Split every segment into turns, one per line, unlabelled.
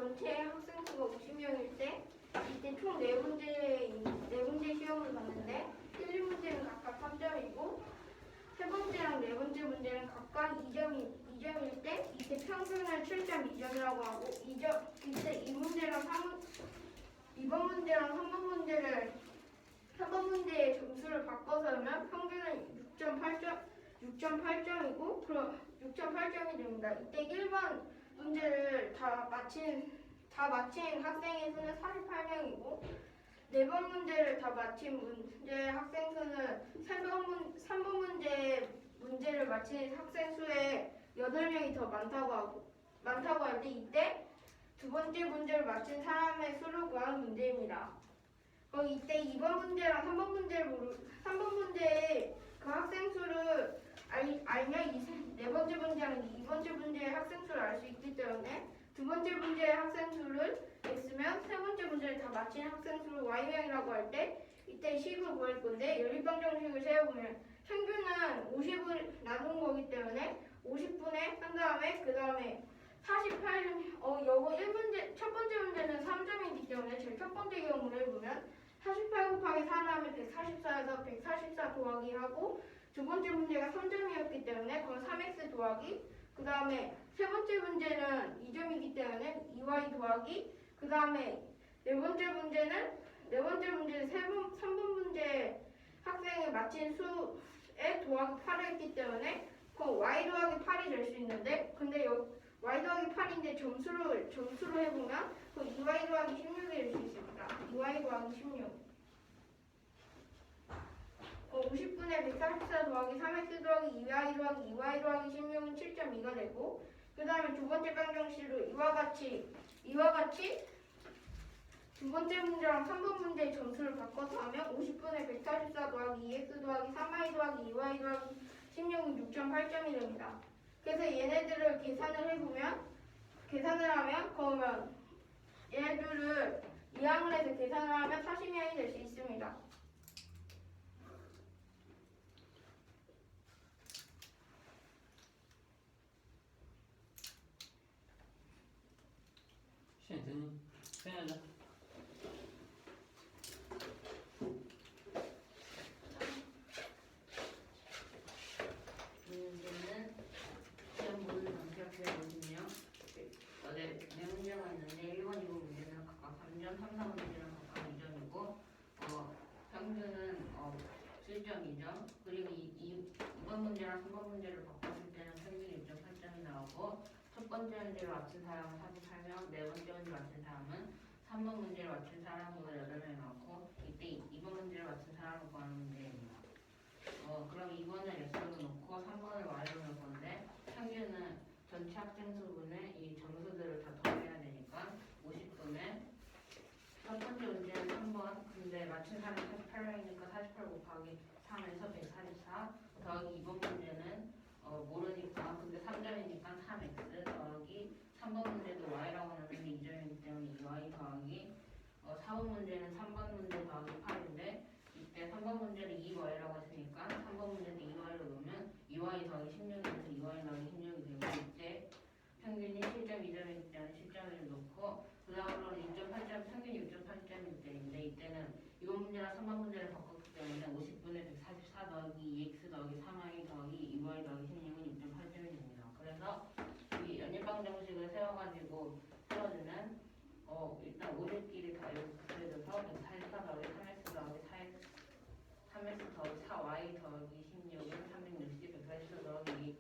전체 학생 수가 50명일 때 이때 총 4문제 시험을 봤는데 1, 2문제는 각각 3점이고 세 번째랑 네 번째 문제는 각각 2점일 때 이때 평균을 7.2점이라고 하고 이때 2번 문제랑 3번 문제의 점수를 바꿔서 하면 평균은 6.8점이고 그럼 6.8점이 됩니다. 이때 1번 문제를 다 마친 학생의 수는 48명이고 4번 문제를 다 마친 학생 수는 3번 문제를 마친 학생 수의 8명이 더 많다고 할 때 이때 두 번째 문제를 마친 사람의 수를 구하는 문제입니다. 그럼 이때 2번 문제랑 3번 문제의 그 학생 수를 알면 네 번째 문제랑 2번째 문제의 학생 수를 알 수 있기 때문에 두 번째 문제의 학생 수를 X면 세 번째 문제를 다 마친 학생 수를 Y명이라고 할 때 이때 식을 구할 건데 연립방 정식을 세워보면 평균은 50을 나눈 거기 때문에 50분의 한 다음에 그 다음에 48 요거 1문제 첫 번째 문제는 3점이기 때문에 제일 첫 번째 경우를 해보면 48 곱하기 4 하면 144에서 144 더하기 하고 두 번째 문제가 3점이었기 때문에 그건 3x 더하기 그 다음에 세 번째 문제는 2점이기 때문에 2y 더하기 그 다음에 네 번째 문제는 3번 문제 학생이 마친 수에 더하기 8을 했기 때문에 그럼 y 더하기 8이 될 수 있는데 근데 y 더하기 8인데 점수로 해보면 그 2y 더하기 16이 될 수 있습니다. 2y 더하기 16 50분의 144 더하기 3x 더하기 2y 더하기 2y 더하기 16은 7.2가 되고 그 다음에 두 번째 방정식으로 이와 같이 두 번째 문제랑 3번 문제의 점수를 바꿔서 하면 50분의 144 더하기 2x 더하기 3y 더하기 2y 더하기 16은 6.8점이 됩니다. 그래서 얘네들을 계산을 하면 그러면 얘네들을 이항을 해서 계산을 하면 40명이 될 수 있습니다.
시간이 되니? 해야죠.
이 문제는 시험 모든 정시학생의 문제며 어제 네 문제가 있는데 1번, 2번 문제는 각각 3점, 3, 4 문제는 각각 2점이고 평균은 7.2점 그리고 2번 문제랑 3번 문제를 바꿨을 때는 평균 6.8점이 나오고 첫 번째 문제를 맞춘 사람은 48명, 네 번째 문제를 맞춘 사람은 3번 문제를 맞춘 사람보다 8명이 나왔고 이때 2번 문제를 맞춘 사람을 구하는 문제입니다. 그럼 2번을 X로 놓고 3번을 Y로 놓을 건데 평균은 전체 학생 수분의 이 점수들을 다 더해야 되니까 50분에 첫 번째 문제는 3번 근데 맞춘 사람이 48명이니까 48 곱하기 3에서 144 더하기 2번 문제는 모르니까 근데 3점이니까 3x 더하기 3번 문제도 y라고 하는데 2점이기 때문에 2y 더하기 4번 문제는 3번 문제 더하기 8인데 이때 3번 문제를 2y라고 했으니까 3번 문제도 2y로 넣으면 2y 더하기 16에서 2y 더하기 16이 되고 이때 평균이 7.2점이기 때문에 7점을 놓고 그 다음으로 6.8점 평균이 6.8점일 때인데 이때는 이번 문제랑 3번 문제를 바꿨기 때문에 50분의 144 더하기 2x 더하기 3y 더하기 2y 더하기 16은 6.8점이 됩니다. 그래서 이 연립방 정식을 세워주면 일단 오류끼리 다 이렇게 붙여줘서 144 더하기 3x 더하기 3x 더하기 4y 더하기 16은 360, 144 더하기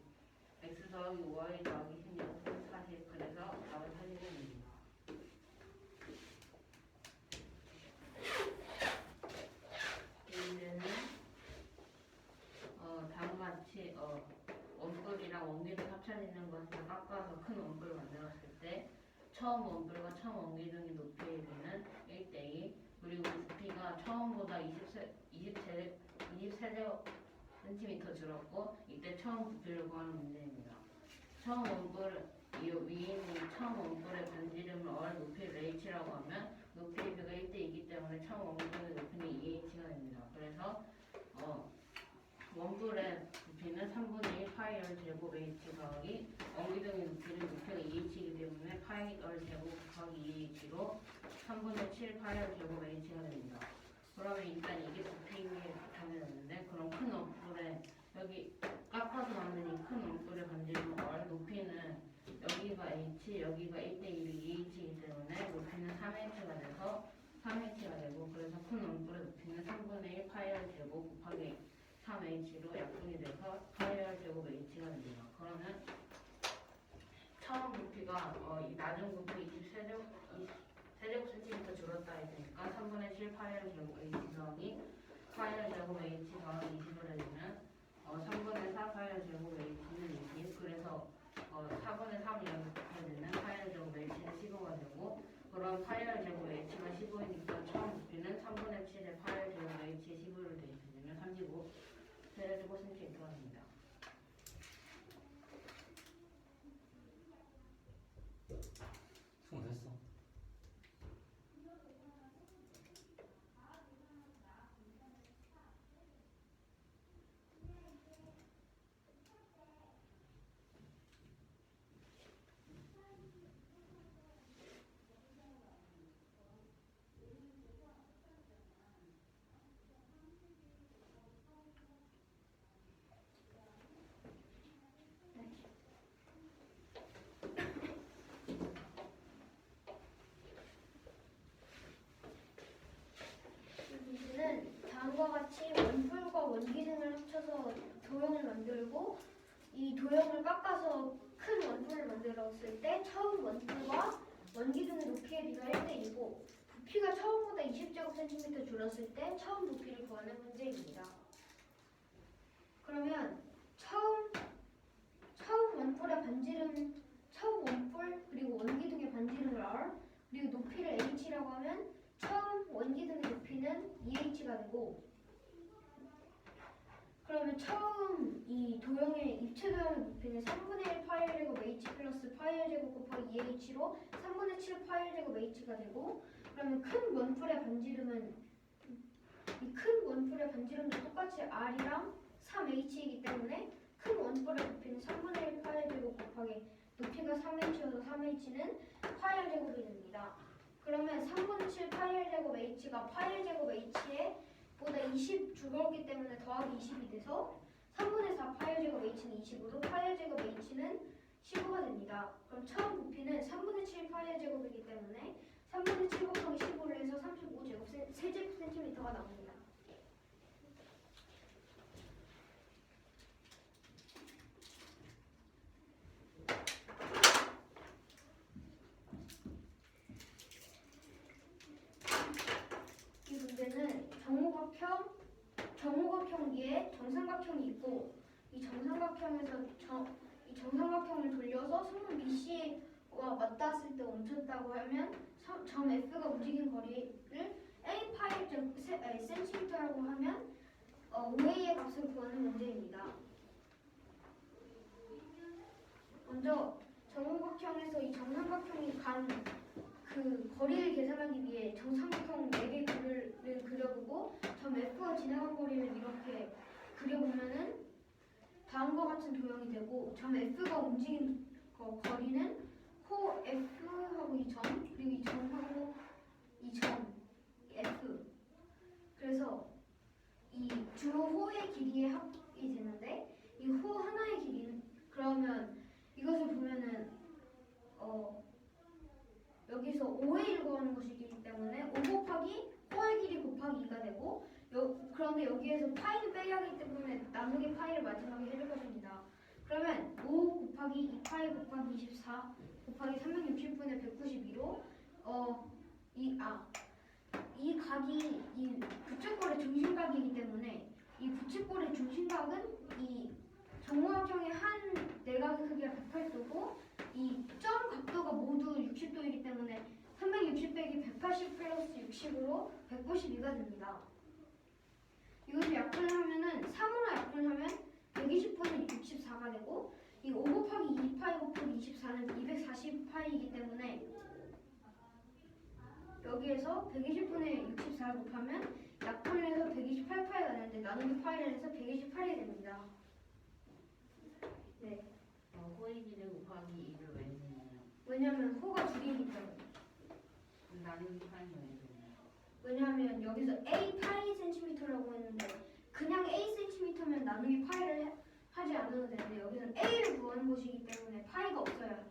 x 더하기 5y 더하기 16은 40 그래서 답은 40입니다. 이제는 다음같이 원뿔이랑 원기둥 합쳐 있는 것을 깎아서 큰 원뿔을 만들었을 때 처음 원뿔과 처음 원기둥의 높이의 비는 1대2 그리고 부피가 처음보다 23cm 줄었고 이때 처음 부피를 구하는 문제입니다. 처음 원뿔 위에 있는 처음 원뿔의 반지름을 얼 높이를 h라고 하면 높이의 비가 1대2이기 때문에 처음 원뿔의 높이는 2h가 됩니다. 그래서 원뿔의 부피는 3분의 1 파이 r 제곱 h 더하기 원기둥의 높이는 높이가 2h이기 때문에 파이 r 제곱 곱하기 2h로 3분의 7 파이 r 제곱 h가 됩니다. 그러면 일단 이게 부피인 게 정해졌는데 그럼 큰 원뿔에 여기 깎아서 만든 이 큰 원뿔의 반지름 r 높이는 여기가 h 여기가 1대1이 2h이기 때문에 높이는 3h가 돼서 3h가 되고 그래서 큰 원뿔의 높이는 3분의 1 파이 r 제곱 곱하기 3h로 약분이 돼서 파이 r 제곱 h가 됩니다. 그러면 처음 부피가 이 낮은 부피 23제곱 센티미터 줄었다 했으니까 3분의 7 파이 r 제곱 h 더하기 파이 r 제곱 h 더하기 20을 해주면 3분의 4 파이 r 제곱 h는 20 그래서 4분의 3을 연습해야 되는 파이 r 제곱 h는 15가 되고 그럼 파이 r 제곱 h가 15이니까 처음 부피는 3분의 7의 파이 r 제곱 h에 15를 대입해주면 35 세제곱센티미터가 됩니다.
수고됐어.
문제는 다음과 같이 원뿔과 원기둥을 합쳐서 도형을 만들고 이 도형을 깎아서 큰 원뿔을 만들었을 때 처음 원뿔과 원기둥의 높이의 비가 1대1이고 부피가 처음보다 20제곱센티미터 줄었을 때 처음 부피를 구하는 문제입니다. 그러면 처음 원뿔의 반지름, 처음 원뿔 그리고 원기둥의 반지름을 r 그리고 높이를 h라고 하면 처음 원기둥의 높이는 2h가 되고 그러면 처음 이 도형의 입체 도형의 높이는 3분의 1 파이 r 제곱 h 플러스 파이 r 제곱 곱하기 2h로 3분의 7 파이 r 제곱 h가 되고 그러면 큰 원뿔의 반지름은 이 큰 원뿔의 반지름도 똑같이 r이랑 3h이기 때문에 큰 원뿔의 높이는 3분의 1 파이 r 제곱 곱하기 높이가 3h여서 3h는 파이 r 제곱이 됩니다. 그러면 3분의 7 파이 r 제곱 h가 파이 r 제곱 h에 보다 20 줄었기 때문에 더하기 20이 돼서 3분의 4 파이 r 제곱 h는 20으로 파이 r 제곱 h는 15가 됩니다. 그럼 처음 부피는 3분의 7 파이 r 제곱이기 때문에 3분의 7 곱하기 15를 해서 35제곱센티미터가 나옵니다. 이 문제는 정오각형 위에 정삼각형이 있고 이 정삼각형에서 이 정삼각형을 돌려서 선분 BC와 맞닿았을 때 멈췄다고 하면 점 F가 움직인 거리를 A 파이 센티미터라고 하면 OA의 값을 구하는 문제입니다. 먼저 정오각형에서 이 정삼각형이 간 그 거리를 계산하기 위해 정삼각형 4개의 그림을 그려보고 점 F가 지나간 거리를 이렇게 그려보면은 다음과 같은 도형이 되고 점 F가 움직인 거리는 코 F하고 이 점 그리고 이 점하고 이 점 F 그래서 이 주 호의 길이의 합이 되는데 이 호 하나의 길이는 그러면 이것을 보면은 여기서 5의 1고 하는 것이기 때문에 5 곱하기 호의 길이 곱하기 2가 되고 그런데 여기에서 파이는 빼야 하기 때문에 나누기 파이를 마지막에 해줄 것입니다. 그러면 5 곱하기 2파이 곱하기 24 곱하기 360분의 192로 이 각이 이 부채꼴의 중심각이기 때문에 이 부채꼴의 중심각은 이 정오각형의 한 내각의 크기가 108도고 이 점 각도가 모두 60도이기 때문에 360 빼기 180 플러스 60으로 192가 됩니다. 이것을 약분을 하면은 3으로 약분을 하면 120분의 64가 되고 이 5 곱하기 2파이 곱하기 24는 240파이이기 때문에 여기에서 120분의 64를 곱하면 약분을 해서 128파이가 되는데 나누기 파이를 해서 128이 됩니다. 네.
호의 길이 곱하기 2를 왜 했냐면
왜냐면 호가 두 개이기 때문에.
나누기 파이는 왜 했냐면
왜냐하면 여기서 a 파이 센티미터라고 했는데 그냥 a 센티미터면 나누기 파이를 하지 않아도 되는데 여기서는 a를 구하는 곳이기 때문에 파이가 없어야 합니다.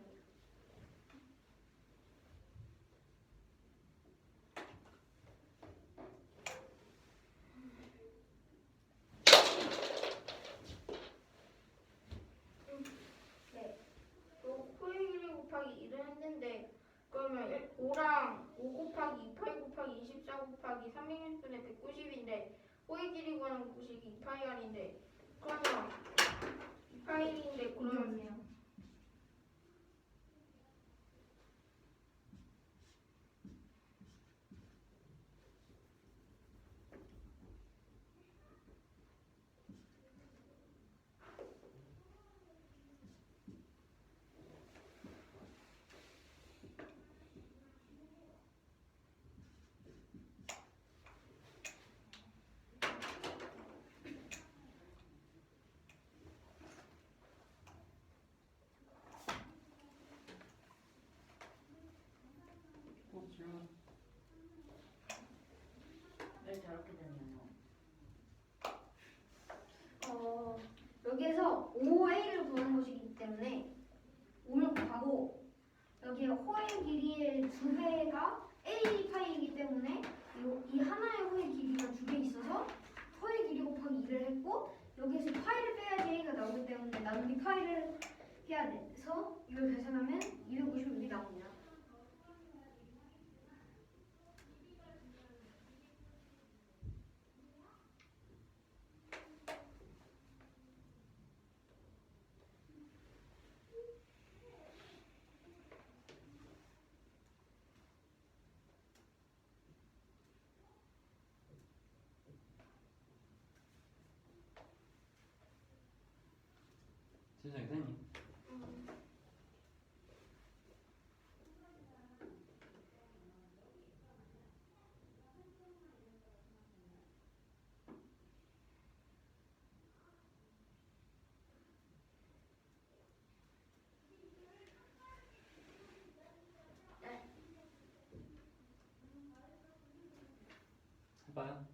네. 또 코의 길이 곱하기 1을 했는데 그러면 5랑 5 곱하기 2 파이 곱하기 24 곱하기 360분의 190인데 호의 길이 구하는 곳이 2파이 아닌데 그러면 2파이인데 그러면요.
질문.
왜 저렇게 됐냐면
여기에서 5a를 구하는 것이기 때문에 5를 곱하고 여기에 호의 길이의 두 배가 a 파이이기 때문에 이 하나의 호의 길이가 두 개 있어서 호의 길이 곱하기 2를 했고 여기에서 파이를 빼야지 a가 나오기 때문에 나누기 파이를 해야 돼서 이걸 계산하면 256이 나옵니다.
진짜 선생님. 해봐요.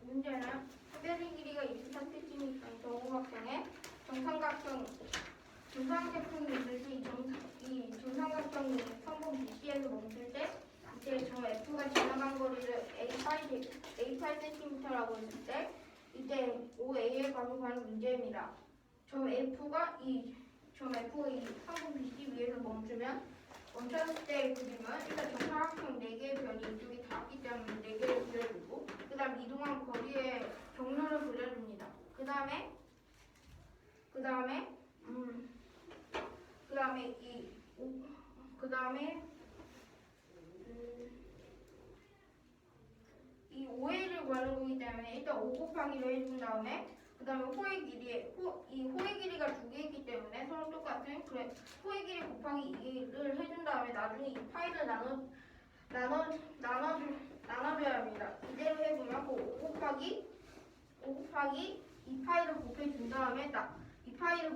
문제는 표별의 길이가 23cm인 정五각형에 정삼각형이 있을 때 이 정삼각형이 성분 BC에서 멈출 때 이때 점 F가 지나간 거리를 A8cm라고 했을 때 이때 OA의 값을 구하는 문제입니다. 점 F가 이 성분 BC 위에서 멈췄을 때의 그림은 일단 정사각형 4개의 변이 이쪽이 닿았기 때문에 4개를 그려주고 그 다음 이동한 거리의 경로를 그려줍니다. 그 다음에 이 5A를 구하는 거기 때문에 일단 5 곱하기를 해준 다음에 그 다음에 이 호의 길이가 두 개 있기 때문에 서로 똑같은 그래 호의 길이 곱하기 2를 해준 다음에 나중에 이 파이를 나눠줘야 합니다. 이대로 해보면 그 5 곱하기 2파이를 곱해준 다음에 이 파이를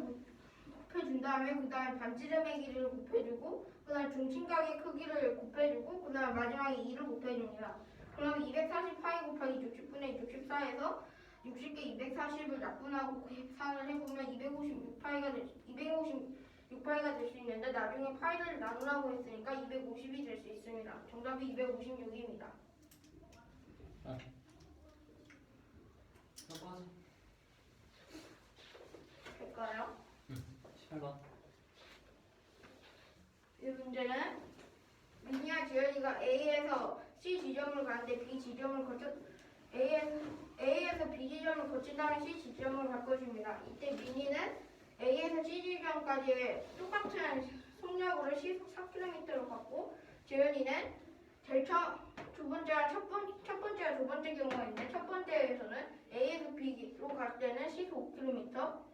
곱해준 다음에 그 다음에 반지름의 길이를 곱해주고 그 다음에 중심각의 크기를 곱해주고 그 다음에 마지막에 2를 곱해줍니다. 그러면 240파이 곱하기 60분의 64에서 60개 240을 약분하고 계산을 해보면 256파이가 될 수 있는데 나중에 파이를 나누라고 했으니까 250이 될 수 있습니다. 정답이 256입니다.
해봐.
될까요?
18번.
이 문제는 민이와 지연이가 A에서 C 지점을 가는데 B 지점을 A에서 B 지점을 거친 다음에 C 지점을 갈 것입니다. 이때 민이는 A에서 C 지점까지 똑같은 속력으로 시속 4km로 갔고 지연이는 첫 번째와 두 번째 경우가 있는데 첫 번째에서는 A에서 B로 갈 때는 시속 5km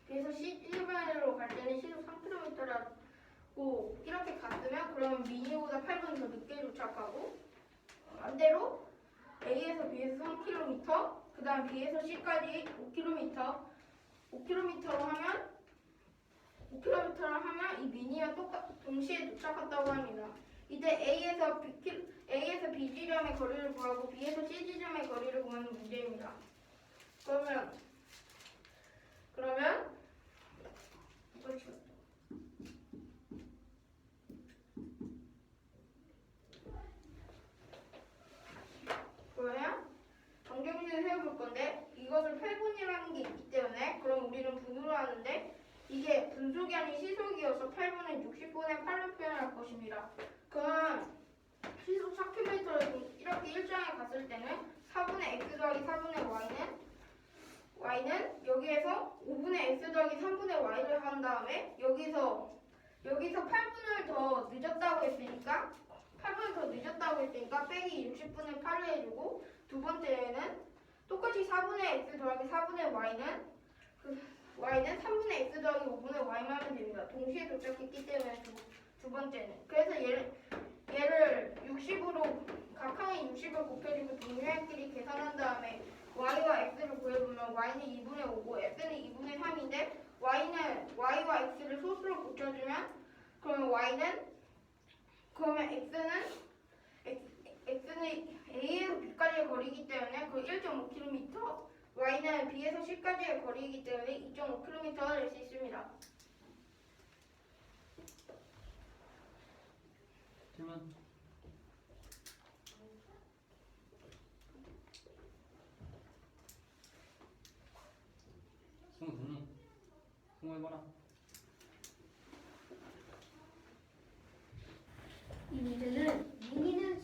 B에서 C지점으로 갈 때는 시속 3km라고 이렇게 갔으면 그러면 미니보다 8분 더 늦게 도착하고 반대로 A에서 B에서 3km 그 다음 B에서 C까지 5km 5km로 하면 이 미니와 동시에 도착했다고 합니다. 이때 A에서 B 지점의 거리를 구하고 B에서 C 지점의 거리를 구하는 문제입니다. 그러면 그렇죠. 그러면 정경식을 세워볼 건데 이것을 8분이라는 게 있기 때문에 그럼 우리는 분으로 하는데 이게 분속이 아닌 시속이어서 8분은 60분의 8로 표현할 것입니다. 그럼 시속 4km를 이렇게 일정에 갔을 때는 4분의 x 더하기 4분의 y는 여기에서 5분의 x 더하기 3분의 y를 한 다음에 여기서 8분을 더 늦었다고 했으니까 빼기 60분의 8을 해주고 두 번째는 똑같이 4분의 x 더하기 4분의 y는 3분의 x 더하기 5분의 y만 하면 됩니다. 동시에 도착했기 때문에 두 번째는. 그래서 얘를 60으로 각항에 60을 곱해주고 동료애끼리 계산한 다음에 y와 x를 구해보면 y는 2분의 5고 x는 2분의 3인데 y와 x를 소수로 붙여주면 그러면 x는 a에서 b까지의 거리이기 때문에 그 1.5km y는 b에서 c까지의 거리이기 때문에 2.5km가 될 수 있습니다.
질문. 승우 됐니? 승우 해봐라.
이 문제는 미니는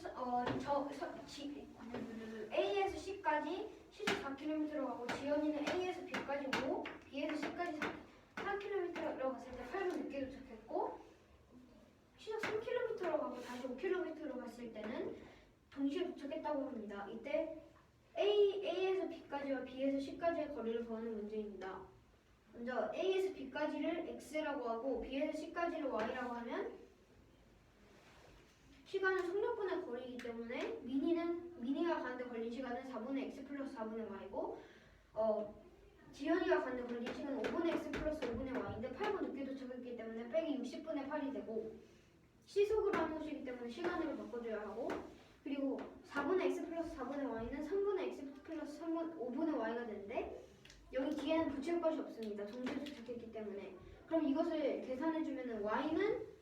A에서 C까지 시속 4km로 가고 지연이는 A에서 B까지 오고 B에서 C까지 4km로 갔을 때 8분 늦게 도착했고 시속 3km로 가고 다시 5km로 갔을 때는 동시에 도착했다고 합니다. 이때 A에서 B까지와 B에서 C까지의 거리를 구하는 문제입니다. 먼저 A에서 B까지를 X라고 하고 B에서 C까지를 Y라고 하면 시간은 속력분의 거리이기 때문에 미니가 가는데 걸린 시간은 4분의 x 플러스 4분의 y고 지연이가 가는데 걸린 시간은 5분의 x 플러스 5분의 y인데 8분 늦게 도착했기 때문에 빼기 60분의 8이 되고 시속으로 하는 것이기 때문에 시간으로 바꿔줘야 하고 그리고 4분의 x 플러스 4분의 y는 3분의 x 플러스 5분의 y가 되는데 여기 뒤에는 붙일 것이 없습니다. 동시에 도착했기 때문에 그럼 이것을 계산해주면 y는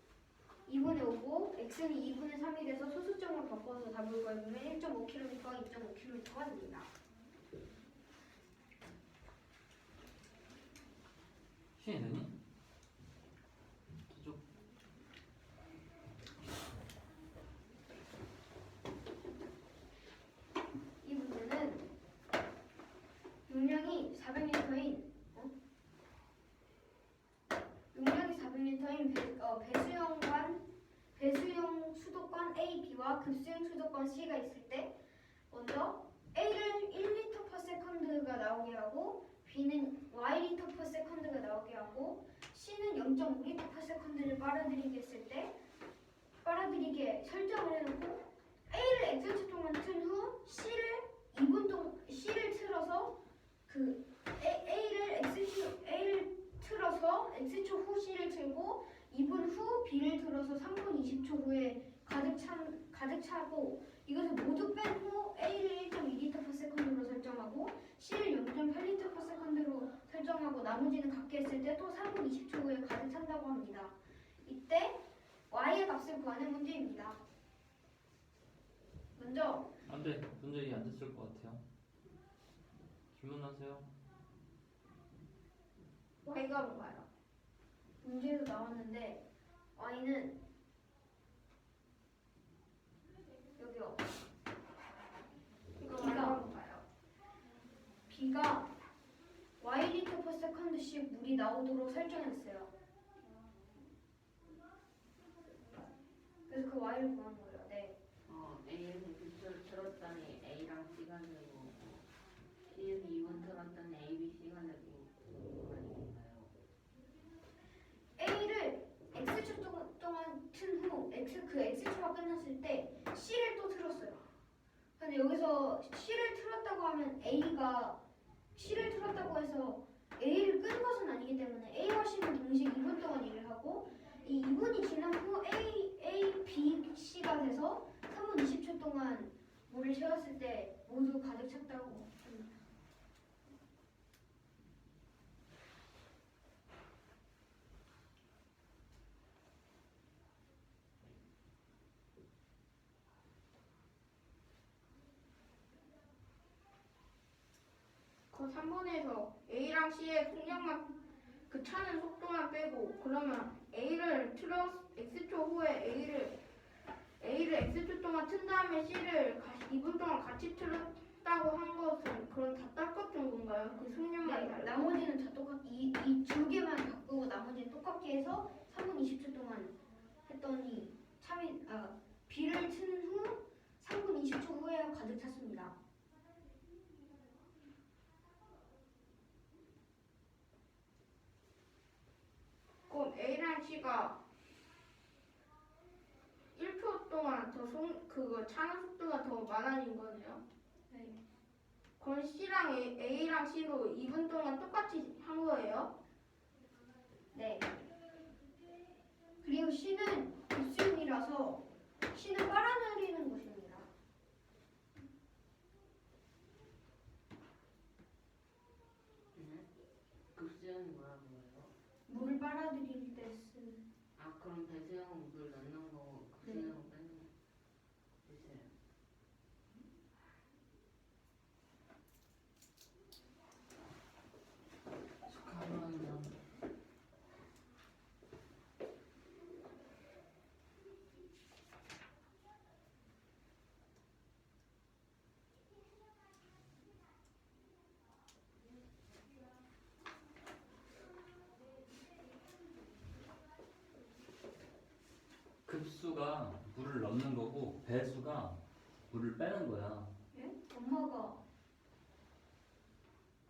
2분의 5고 x는 2분의 3이 돼서 소수점으로 바꿔서 답을 구해보면 1.5km와 2.5km가 됩니다.
시인이 되니? 저쪽.
이 문제는 용량이 400리터인 배수용 수도권 A, B와 급수용 수도권 C가 있을 때 먼저 A를 1리터/세컨드가 나오게 하고 B는 Y리터/세컨드가 나오게 하고 C는 0.5리터/세컨드를 빨아들이게 설정을 해놓고 A를 X초 동안 튼 후 C를 틀어서 A를 틀어서 X초 후 C를 틀고 2분 후 B를 틀어서 3분 20초 후에 가득 차고 이것을 모두 뺀 후 A를 1.2리터/세컨드로 설정하고 C를 0.8리터/세컨드로 설정하고 나머지는 같게 했을 때 또 3분 20초 후에 가득 찬다고 합니다. 이때 Y의 값을 구하는 문제입니다. 먼저
안돼. 문제 안 됐을 것 같아요. 질문하세요.
y가 뭔가요?
문제에서 나왔는데 Y는 여기요.
이거
B가
y가 뭔가요?
B가 Y리터/세컨드씩 물이 나오도록 설정했어요. 그래서 그 Y를 구한 거예요. 네.
A에서 B를 들었더니 A랑 C가 되고 C에서 2분 들었더니 A, B, C가 되고 아닌가요?
그 x초가 끝났을 때 c를 또 틀었어요. 근데 여기서 c를 틀었다고 하면 a가 c를 틀었다고 해서 a를 끈 것은 아니기 때문에 a와 c는 동시에 2분 동안 일을 하고 이 2분이 지난 후 a, b, c가 돼서 3분 20초 동안 물을 채웠을 때 모두 가득 찼다고 합니다.
그 3번에서 A랑 C의 속력만 그 차는 속도만 빼고 그러면 A를 X초 후에 A를 X초 동안 튼 다음에 C를 2분 동안 같이 틀었다고 한 것은 그럼 다 똑같은 건가요? 그 속력만
네,
다르고?
나머지는 다 똑같 이 두 개만 바꾸고 나머지는 똑같게 해서 3분 20초 동안 했더니 B를 튼 후 3분 20초 후에 가득 찼습니다.
그럼 A랑 C가 1초 동안 그거 차는 속도가 더 많아진 거네요.
네.
그럼 A랑 C로 2분 동안 똑같이 한 거예요?
네. 그리고 C는 급수율이라서 C는 빨아들이는 것입니다.
네? 급수형이 뭐라고요?
물을 빨아들일 때 쓰는.
아 그럼 배수형은 물 넣는 거고 급수형은 빼는 거. 글쎄요.
축하합니다. 급수가 물을 넣는 거고 배수가 물을 빼는 거야.
예? 엄마가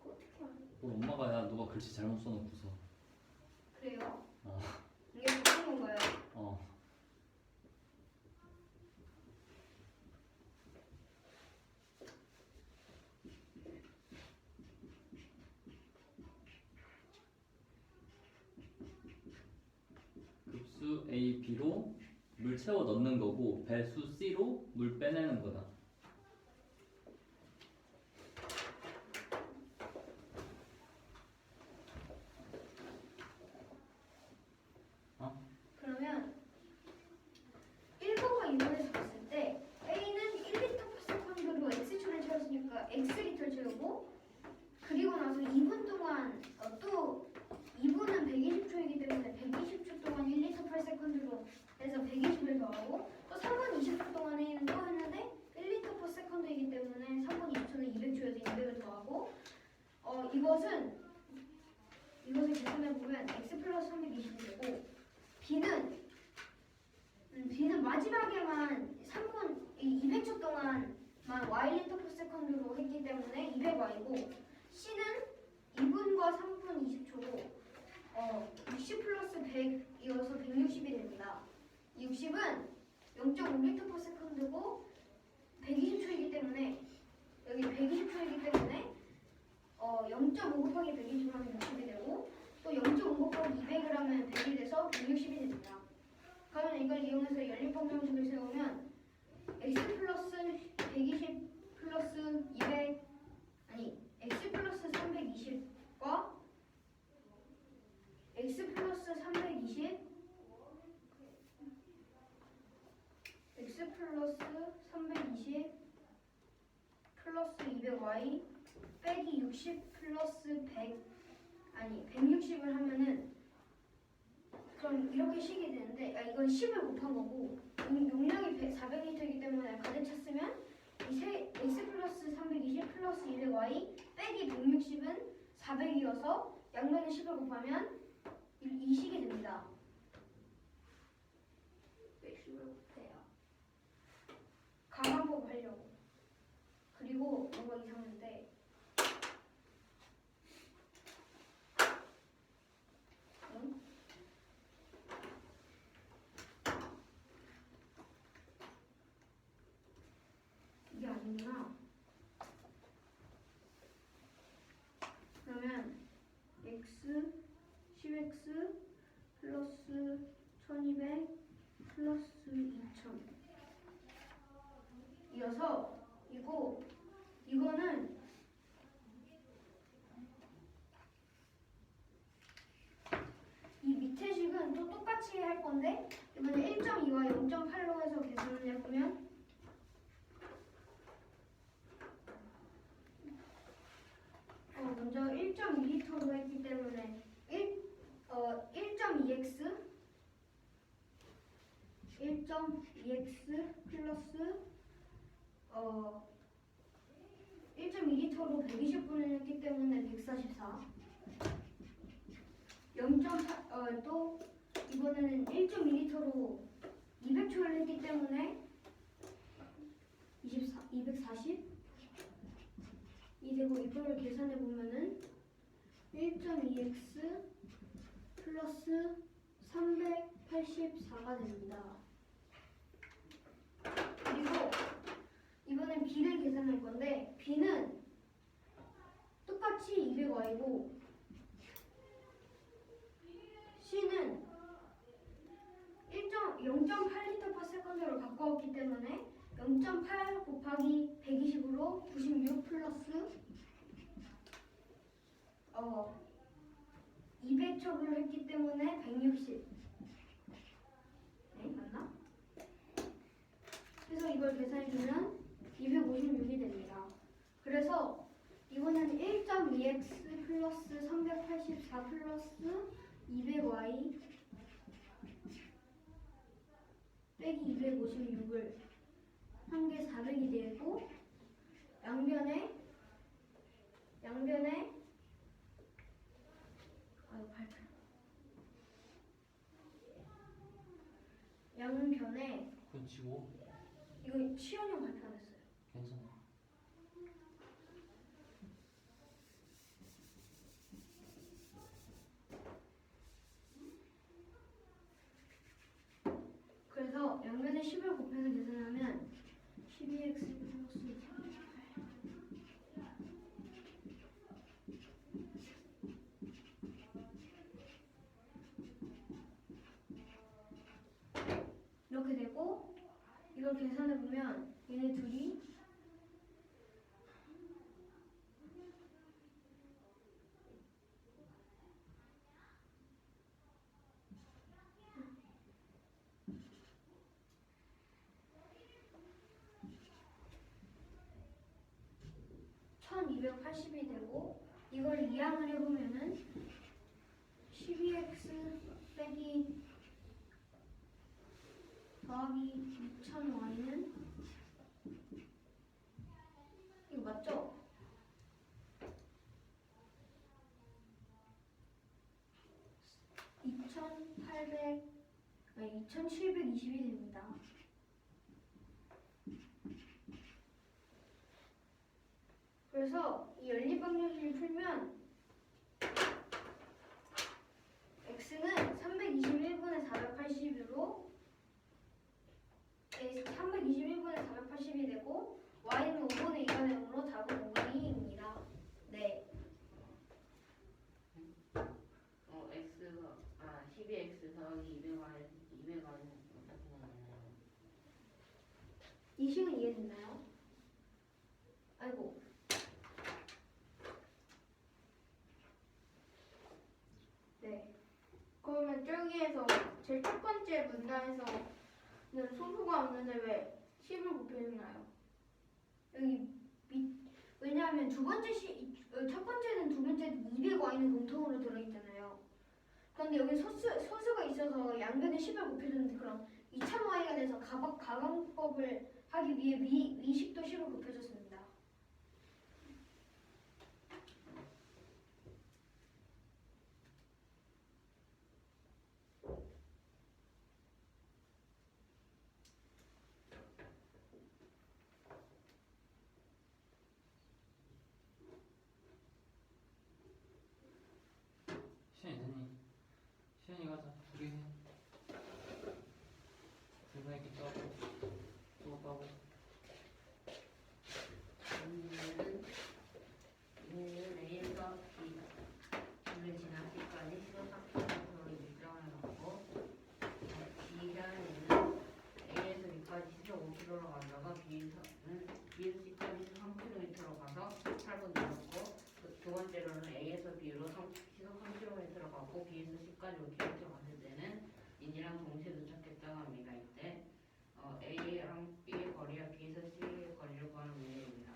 그거 어떻게 하는
엄마가 야 너가 글씨 잘못 써놓고서.
그래요?
어.
이게 무슨 건가요?
어. 급수 A, B로 물 채워 넣는 거고 배수 C로 물 빼내는 거다.
그러면 1번과 2번에서 봤을 때 A는 1리터/s로 X초를 채웠으니까 X리터를 채우고 그리고 나서 2분 동안 또 2분은 120초이기 때문에 120초 동안 1리터/s로 해서 120을 더하고 또 3분 20초 동안 A는 또 했는데 1리터/s이기 때문에 3분 20초는 200초여서 200을 더하고 이것을 계산해보면 X 플러스 320이 되고 B는 마지막에만 200초 동안만 Y리터/s로 했기 때문에 200Y고 C는 2분과 3분 20초로 60 플러스 100이어서 160이 됩니다. 60은 0.5리터/s고 120초이기 때문에 여기 120초이기 때문에 0.5 곱하기 120을 하면 60이 되고 또 0.5 곱하기 200을 하면 100이 돼서 160이 됩니다. 그러면 이걸 이용해서 연립방정식을 세우면 x 플러스 120 플러스 200 x 플러스 320과 x 플러스 320 x 플러스 320 플러스 200y 빼기 60 플러스 160을 하면은 그럼 이렇게 식이 되는데 이건 10을 곱한 거고 용량이 400리터이기 때문에 가득 찼으면 x 플러스 320 플러스 200y 빼기 160은 400이어서 양면에 10을 곱하면 이 식이 됩니다.
왜 10을 곱해요?
가만법 하려고. 그리고 뭔가 이상한데 아니구나. 그러면 x 10x 플러스 1200 플러스 2000 이어서 이거는 이 밑에 식은 또 똑같이 할 건데 이번에 1.2와 0.8로 해서 계산을 해보면 먼저 1.2리터로 했기 때문에 1.2x 1.2x 플러스 1.2리터로 120분을 했기 때문에 144 0.8 또 이번에는 1.2리터로 200초를 했기 때문에 240 이 되고 이거를 계산해 보면은 1.2x 플러스 384가 됩니다. 그리고 이번엔 b를 계산할 건데 b는 똑같이 200y고 c는 0.8리터/세컨드로 바꿔왔기 때문에 0.8 곱하기 120으로 96 플러스 200척을 했기 때문에 160. 네, 맞나? 그래서 이걸 계산해주면 256이 됩니다. 그래서 이거는 1.2x 플러스 384 플러스 200y 빼기 256을 한 개 400이 되고 양변에 양변에
그건 치고
이거 시연형 발표 안 했어요.
괜찮아.
그래서 양변에 10을 곱해서 계산하면 12x 플러스 38 이렇게 되고 이걸 계산해 보면 얘네 둘이 (1280이) 되고 이걸 이항을 해보면은 12x 빼기 더하기 2000y는 이거 맞죠? 2720이 됩니다. 그래서 이 연립방정식을 풀면 x는 321분의 480으로 321분의 480이 되고 y는 5분의 2가 되므로 답은 5분의 2입니다. 네.
x가 12x 더하기 200y는 어떻게 나오나요?
이 식은 이해됐나요? 아이고. 네.
그러면 저기에서 제일 첫 번째 문단에서는 소수가 없는데 왜 10을 곱해주나요?
여기 왜냐하면 첫 번째는 두 번째는 200y는 공통으로 들어있잖아요. 그런데 여기 소수가 있어서 양변에 10을 곱해줬는데 그럼 2000y가 돼서 가방법을 하기 위해 미식도 10을 곱해줬습니다.
시연이 됐니? 시연이 가자. 우리 해. 중간에 이렇게 짜고 또 따고
받고 B에서 C까지 올 캐릭터 갔을 때는 인이랑 동시에 도착했다고 합니다. 이때 A랑 B의 거리와 B에서 C의 거리를 구하는 문제입니다.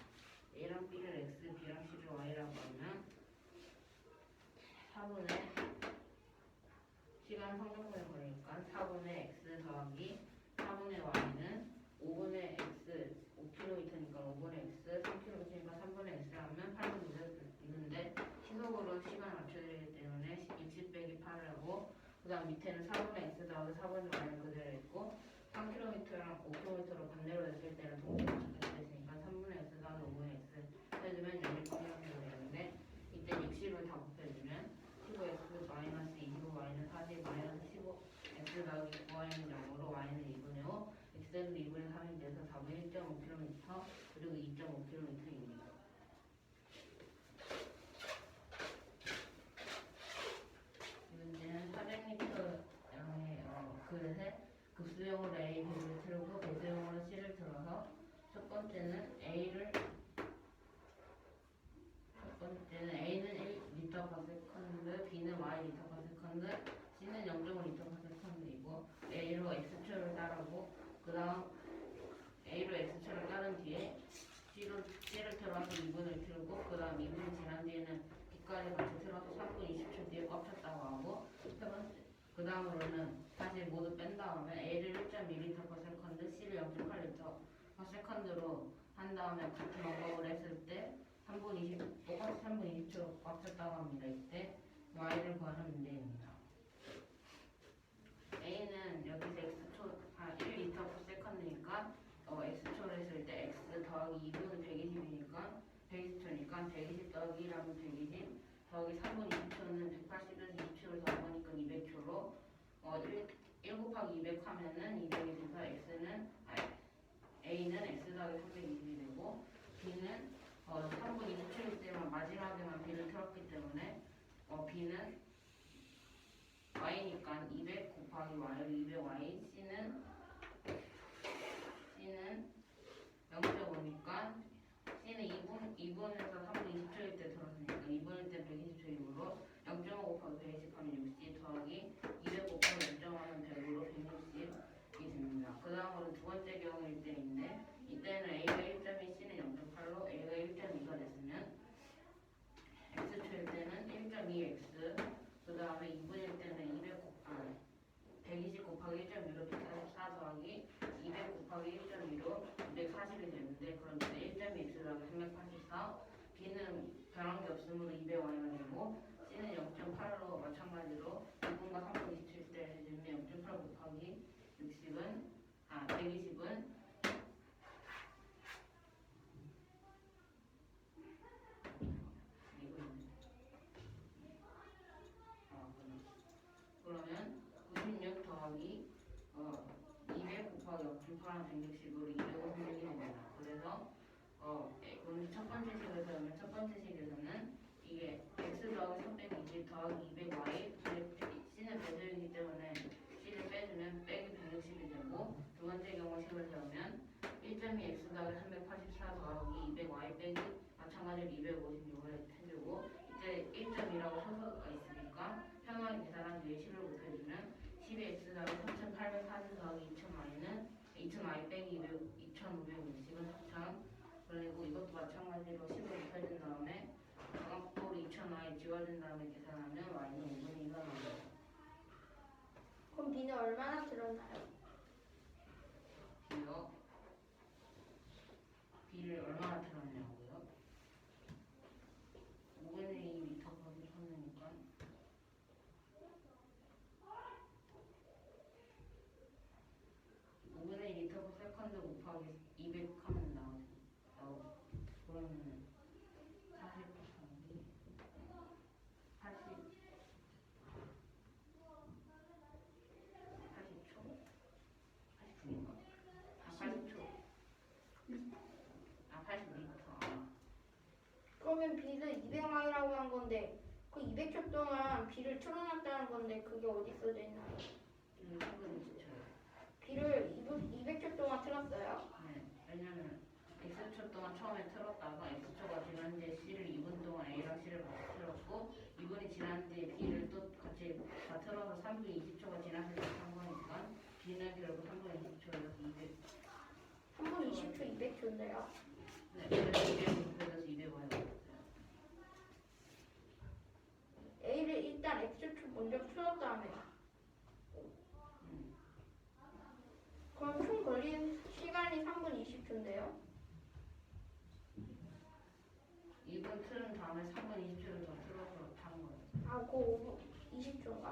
A랑 B를 X, B랑 C를 Y라고 하면 4분의 시간 성장분의 거리니까 4분의 X 더하기 4분의 Y는 5분의 X 5km니까 5분의 X 3km니까 3분의 X를 하면 8분 있는데 시속으로 시간을 맞춰드리기 때문에 60 빼기 8을 하고 그 다음 밑에는 4분의 X 더하기 4분의 Y는 그대로 있고 3km랑 5km로 반대로 됐을 때는 동시에 도착했을 때니까 3분의 X 더하기 5분의 X 해주면 0이 되는데 이때 60을 다 곱해주면 15x 마이너스 25y는 40 마이너스 15x 더하기 9y는 0으로 y는 2분의 5 x는 2분의 3이 돼서 4분의 1.5km 그리고 2.5km입니다. 이 문제는 400m의 그릇에 급수용으로 A, B를 틀고 배수용으로 C를 틀어서 첫 번째는 A는 1m/s, B는 y/s, C는 0.5m/s이고 A로 x초를 따르고 그 다음 A로 x초를 따른 뒤에 C를 틀어서 2분을 틀고 그 다음 2분이 지난 뒤에는 B까지 같이 틀어서 3분 20초 뒤에 꽉 찼다고 하고 세 번째 그 다음으로는 다시 모두 뺀 다음에 A를 1.2m/s, C를 0.8m/s로 한 다음에 같은 방법을 했을 때 똑같이 3분 20초 꽉 찼다고 합니다. 이때 y를 구하는 문제입니다. A는 여기서 x초 1m/s니까 x초를 했을 때 x 더하기 2분은 120이니까 120초니까 120 더하기 1하면 120 더하기 3분 20초는 180에서 20초를 더하니까 200초로 1 곱하기 200 하면은 200이 돼서 A는 x 더하기 320이 되고 B는 3분 20초일 때만 마지막에만 B를 틀었기 때문에 B는 Y니까 200 곱하기 Y로 200Y C는 0.5니까 C는 2분에서 3분 20초일 때 들었으니까 2분일 때 120초이므로 0.5 곱하기 120 하면 60 더하기 200 곱하기 0.5하면 100으로 160이 됩니다. 그 다음으로 두 번째 경우일 때인데 이때는 A가 1.2, C는 0.8로 A가 1.2가 됐으면 X초일 때는 1.2X 그 다음에 2분일 때는 120 곱하기 1.2로 144 더하기 200 곱하기 1.2로 240이 되는데 그럼 이때 1.2X 더하기 384 B는 변한 게 없으므로 200Y가 되고 C는 0.8로 마찬가지로 2분과 3분 27일 때 해주면 0.8 곱하기 120은 그러면 96 더하기 200 곱하기 0.8은 160으로 256이 됩니다. 그래서 오늘 첫 번째 식에서는 이게 x 더하기 320 더하기 200y C는 배수이기 때문에 C를 빼주면 빼기 160이 되고 두 번째 경우 식을 세우면 1.2x 더하기 384 더하기 200y 빼기 마찬가지로 256을 해주고 이제 1.2라고 소수가 있으니까 편하게 계산한 뒤에 10을 곱해주면 12x 더하기 3840 더하기 2000y는 2000y 빼기 2560은 4000 그리고 이것도 마찬가지로 10을 곱해준 다음에 정확도로 2000y 지워준 다음에 계산하면 y는 5분의 2가 나옵니다.
그럼 B는 얼마나 들었나요?
B를 얼마나 틀었냐고요? 5분의 2m 곱하기 3이니까 5분의 2m/s 곱하기 200 하면 나오고 그러면 40 곱하기 80초? 80분인가? 80초 80m
그러면 B는 200마일이라고 한 건데 그 200초 동안 B를 틀어놨다는 건데 그게 어디 써져 있나요?
3분 20초요.
B를 200초 동안 틀었어요?
네, 왜냐면 X초 동안 처음에 틀었다가 X초가 지난 뒤에 C를 2분 동안 A랑 C를 같이 틀었고 2분이 지난 뒤에 B를 또 같이 틀어서 3분 20초가 지났을 때 한 거니까 B는 결국 3분 20초에서 200.
3분 20초 200초인데요.
네, 그래서 200 곱해서 200 와요.
A를 일단 X축 먼저 풀었 다음에 그럼 총 걸린 시간이 3분 20초인데요.
2분 틀은 다음에 3분 20초를 더 틀어서 타는 거예요.
아, 그거 5분 20초인가?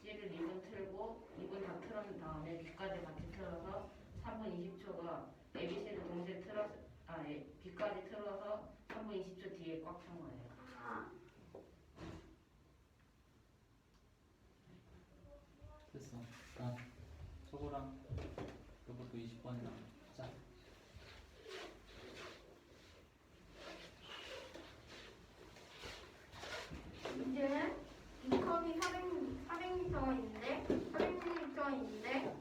C를 2분 틀고 2분 다 틀은 다음에 B까지 같이 틀어서 3분 20초가 ABC를 동시에 틀어서 B까지 틀어서 3분 20초 뒤에 꽉 찬 거예요.
아,
됐어. 자, 저거랑 이것도 20번이랑 자.
이제는 이 컵이 400m가 있는데 400m가 있는데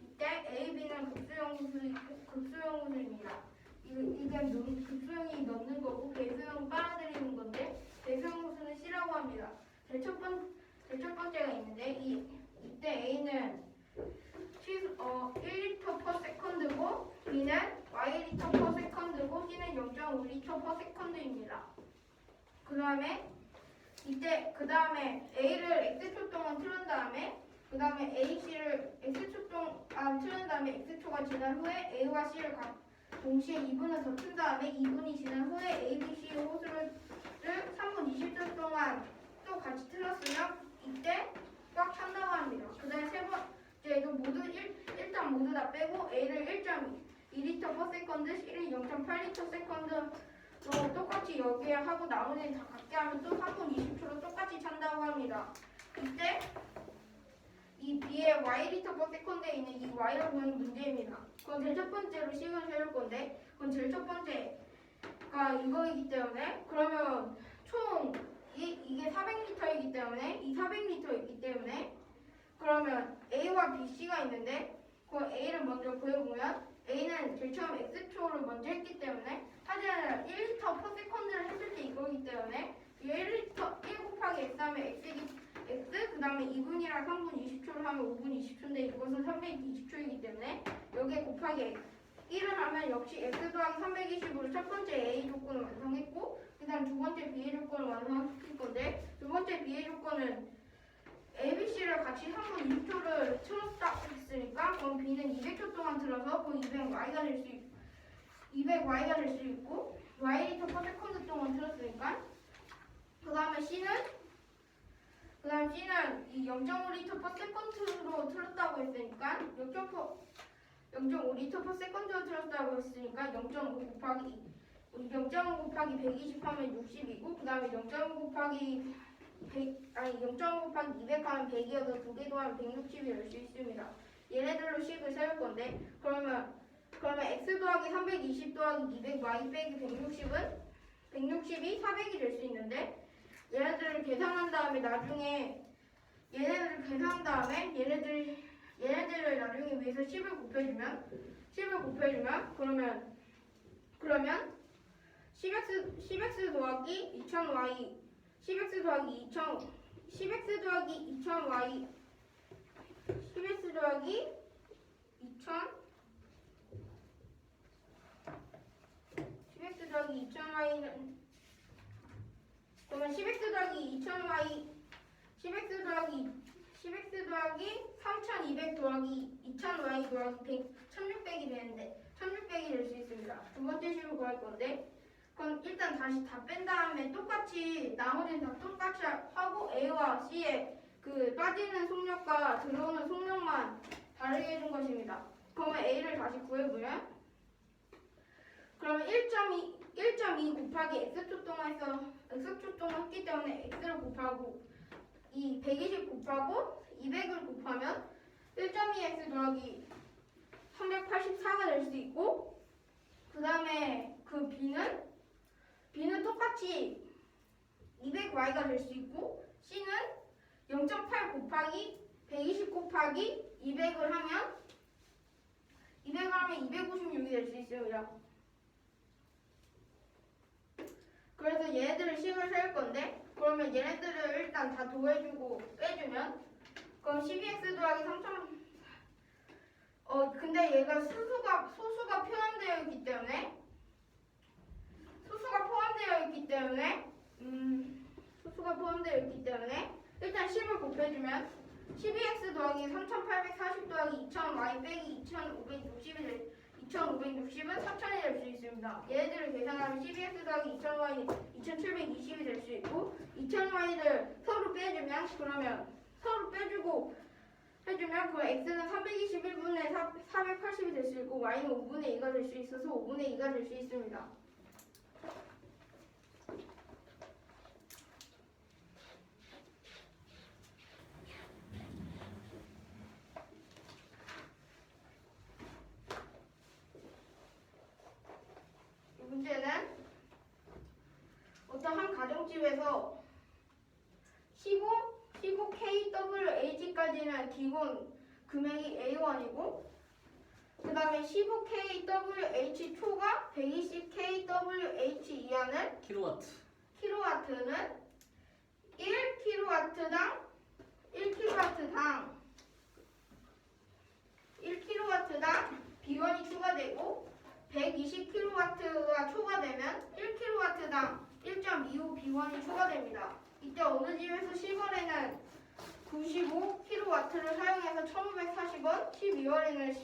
이때 A, B는 급수형 구슬입니다. 이건 급수형이 넣는 거고 배수형 빨아들이는 건데 배수형 구슬은 C라고 합니다. 제일 첫 번째가 있는데 이때 A는 1리터 per second고 B는 Y리터 per second고 C는 0.5리터 per second입니다. 그 다음에 A를 X초 동안 틀은 다음에 그 다음에 AC를 X초 동안 틀은 다음에 X초가 지난 후에 A와 C를 동시에 2분을 더 튼 다음에 2분이 지난 후에 A, B, C 호수를 3분 20초 동안 또 같이 틀었으면 이때 꽉 찬다고 합니다. 그 다음에 세 번째도 일단 모두 다 빼고 A를 1.2리터 per second, C를 0.8리터 second로 똑같이 여기에 하고 나머지는 다 같게 하면 또 3분 20초로 똑같이 찬다고 합니다. 이때 이 B의 Y리터 per second에 있는 이 Y를 구하는 문제입니다. 그건 제일 첫 번째로 식을 세울 건데 그건 제일 첫 번째가 이거이기 때문에 그러면 총 이게 400리터이기 때문에 이 400리터이기 때문에 그러면 A와 B, C가 있는데 그 A를 먼저 구해보면 A는 제일 처음 X초를 먼저 했기 때문에 하지만 1리터 per second를 했을 때 이거기 때문에 1 곱하기 X 하면 X 그 다음에 2분이랑 3분 20초를 하면 5분 20초인데 이것은 320초이기 때문에 여기에 곱하기 1을 하면 역시 X 더하기 320으로 첫 번째 A 조건을 완성했고 그 다음 두 번째 B의 조건을 완성할 건데 두 번째 B의 조건은 ABC를 같이 3분 20초를 틀었다 했으니까 그럼 B는 200초 동안 틀어서 그 200Y가 될 수 있고 Y리터 per second 동안 틀었으니까 그 다음에 C는 이 0.5리터 per second로 틀었다고 했으니까 0.5리터 per second로 틀었다고 했으니까 0.5 곱하기 120 하면 60이고 그 다음에 0.5 곱하기 200 하면 100이어서 두 개 더하면 160이 될 수 있습니다. 얘네들로 식을 세울 건데 그러면 x 더하기 320 더하기 200 y 빼기 160이 400이 될 수 있는데 얘네들을 계산한 다음에 나중에 얘네들을 나중에 위해서 10을 곱해주면 그러면 10x 더하기 2000y 10x 더하기 2000y 10x 더하기 2000y는 그러면 10x 더하기 2000y 10x 더하기 3200 더하기 2000y 더하기 1600이 되는데 1600이 될 수 있습니다. 두 번째 식으로 구할 건데 그럼 일단 다시 다 뺀 다음에 똑같이 나머지는 다 똑같이 하고 A와 C의 그 빠지는 속력과 들어오는 속력만 다르게 해준 것입니다. 그러면 A를 다시 구해보면 그러면 1.2 곱하기 X초 동안 했기 때문에 X를 곱하고 이 120 곱하고 200을 곱하면 1.2X 더하기 384가 될 수 있고 그 다음에 그 B는 똑같이 200Y가 될 수 있고 C는 0.8 곱하기 120 곱하기 200을 하면 200하면 256이 될 수 있습니다. 그래서 얘네들을 식을 세울 건데 그러면 얘네들을 일단 다 더해주고 빼주면 그럼 12x 더하기 3000 근데 얘가 소수가 포함되어 있기 때문에 일단 10을 곱해주면 12x 더하기 3840 더하기 2000y 빼기 2560은 3000이 될 수 있습니다. 얘네들을 계산하면 12x 더하기 2000y는 2720이 될 수 있고 2000y를 서로 빼주면 서로 빼주고 해주면 그 x는 321분의 480이 될 수 있고 y는 5분의 2가 될 수 있어서 5분의 2가 될 수 있습니다. 이 문제는 어떤 한 가정집에서 15KWH까지는 기본 금액이 A1이고 그 다음에 15KWH 초과 120KWH 이하는
킬로와트.
킬로와트는 1kW당 비원이 추가되고 120kW가 초과되면 1kW당 1.25 비원이 추가됩니다. 이때 어느 집에서 10월에는 95kW를 사용해서 1,540원, 12월에는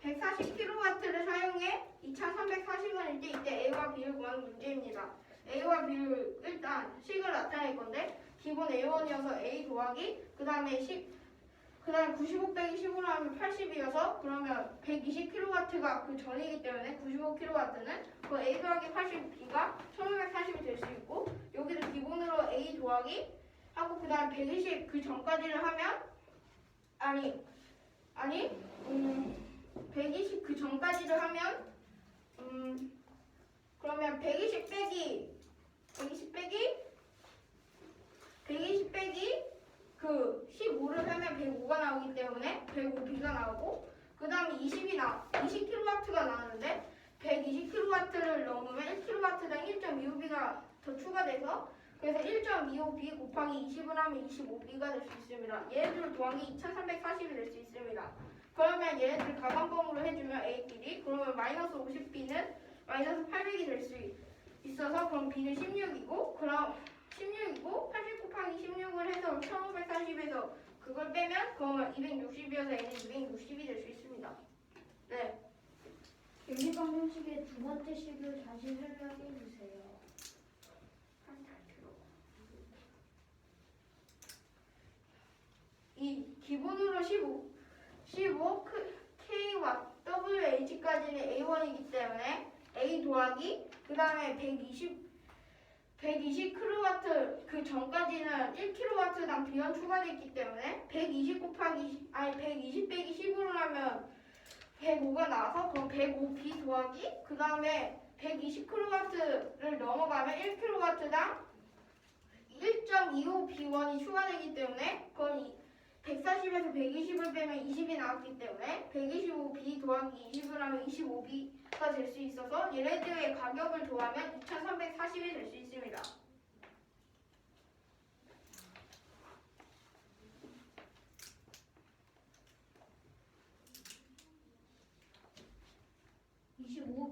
140kW를 사용해 2,340원일 때 이때 A와 B를 구하는 문제입니다. A와 B를 일단 식을 나타낼 건데 기본 A1이어서 A 더하기 그 다음에 95 빼기 15로 하면 80이어서 그러면 120kW가 그 전이기 때문에 95kW는 그 A 더하기 80B가 1540이 될 수 있고 여기도 기본으로 A 더하기 하고 그 다음 120 그 전까지를 하면 120 그 전까지를 하면 그러면 120 빼기 그 15를 하면 105가 나오기 때문에 105B가 나오고 그 다음에 20kW가 나오는데 120kW를 넘으면 1kW당 1.25B가 더 추가돼서 그래서 1.25B 곱하기 20을 하면 25B가 될 수 있습니다. 얘네들 더하기 2340이 될 수 있습니다. 그러면 얘네들 가방범으로 해주면 A끼리 그러면 마이너스 50B는 마이너스 800이 될 수 있어서 그럼 B는 16이고 그럼 16이고 80 곱하기 16을 해서 1540에서 그걸 빼면 그러면 260이어서 N은 260이 될 수 있습니다. 네.
연립방정식의 두 번째 식을 다시 설명해 주세요.
이 기본으로 15K와 WH까지는 A1이기 때문에 A 더하기 그 다음에 120kW 그 전까지는 1kW당 비원 추가됐기 때문에 120 빼기 15를 하면 105가 나와서 그럼 105B 더하기 그 다음에 120kW를 넘어가면 1kW당 1.25 B1이 추가되기 때문에 그건 140에서 120을 빼면 20이 나왔기 때문에 125B 더하기 20을 하면 25B가 될 수 있어서 얘네들의 가격을 더하면 2340이 될 수 있습니다.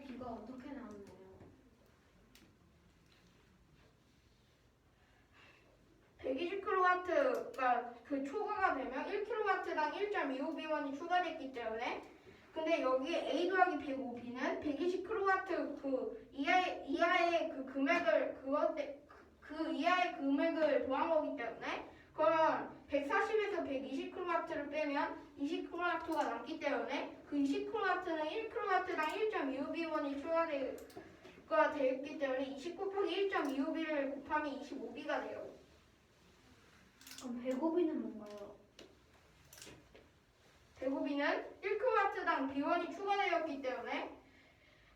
B가 어떻게 나왔나요?
kW가 그 초과가 되면 1kW당 1.25B1이 추가됐기 때문에 근데 여기 A 더하기 105B는 120kW 그 이하의 그 금액을 그 이하의 금액을 더한 거기 때문에 그러면 140에서 120kW를 빼면 20kW가 남기 때문에 그 20kW는 1kW당 1.25B1이 추가가 되었기 때문에 20 곱하기 1.25B를 곱하면 25B가 돼요.
그럼 105B는 뭔가요?
105B는 1kW당 B1이 추가되었기 때문에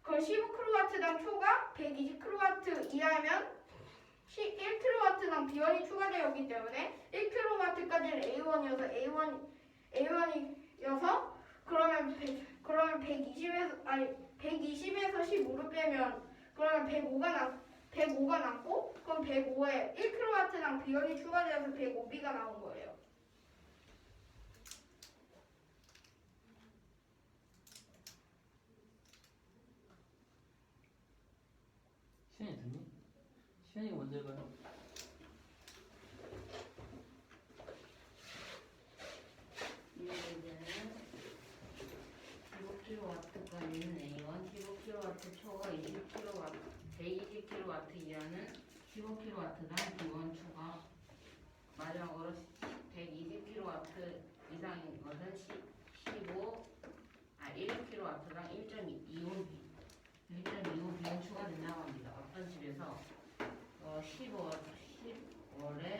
그걸 15kW당 초과 120kW 이하면 1kW당 비원이 추가되었기 때문에 1kW까지는 A1이어서 A1이어서 그러면 120에서 15를 빼면 그러면 105가 남고 그럼 105에 1kW당 비원이 추가되어서 105B가 나온 거예요.
시현이 듣니? 시현이가 먼저 해봐요.
이 문제는 15kW까지는 A1, 15kW 초과 20kW, 120kW 이하는 15kW당 B1 추가. 마지막으로 120kW 이상인 것은 1kW당 1.25B는 추가된다고 합니다. 어떤 집에서 10월에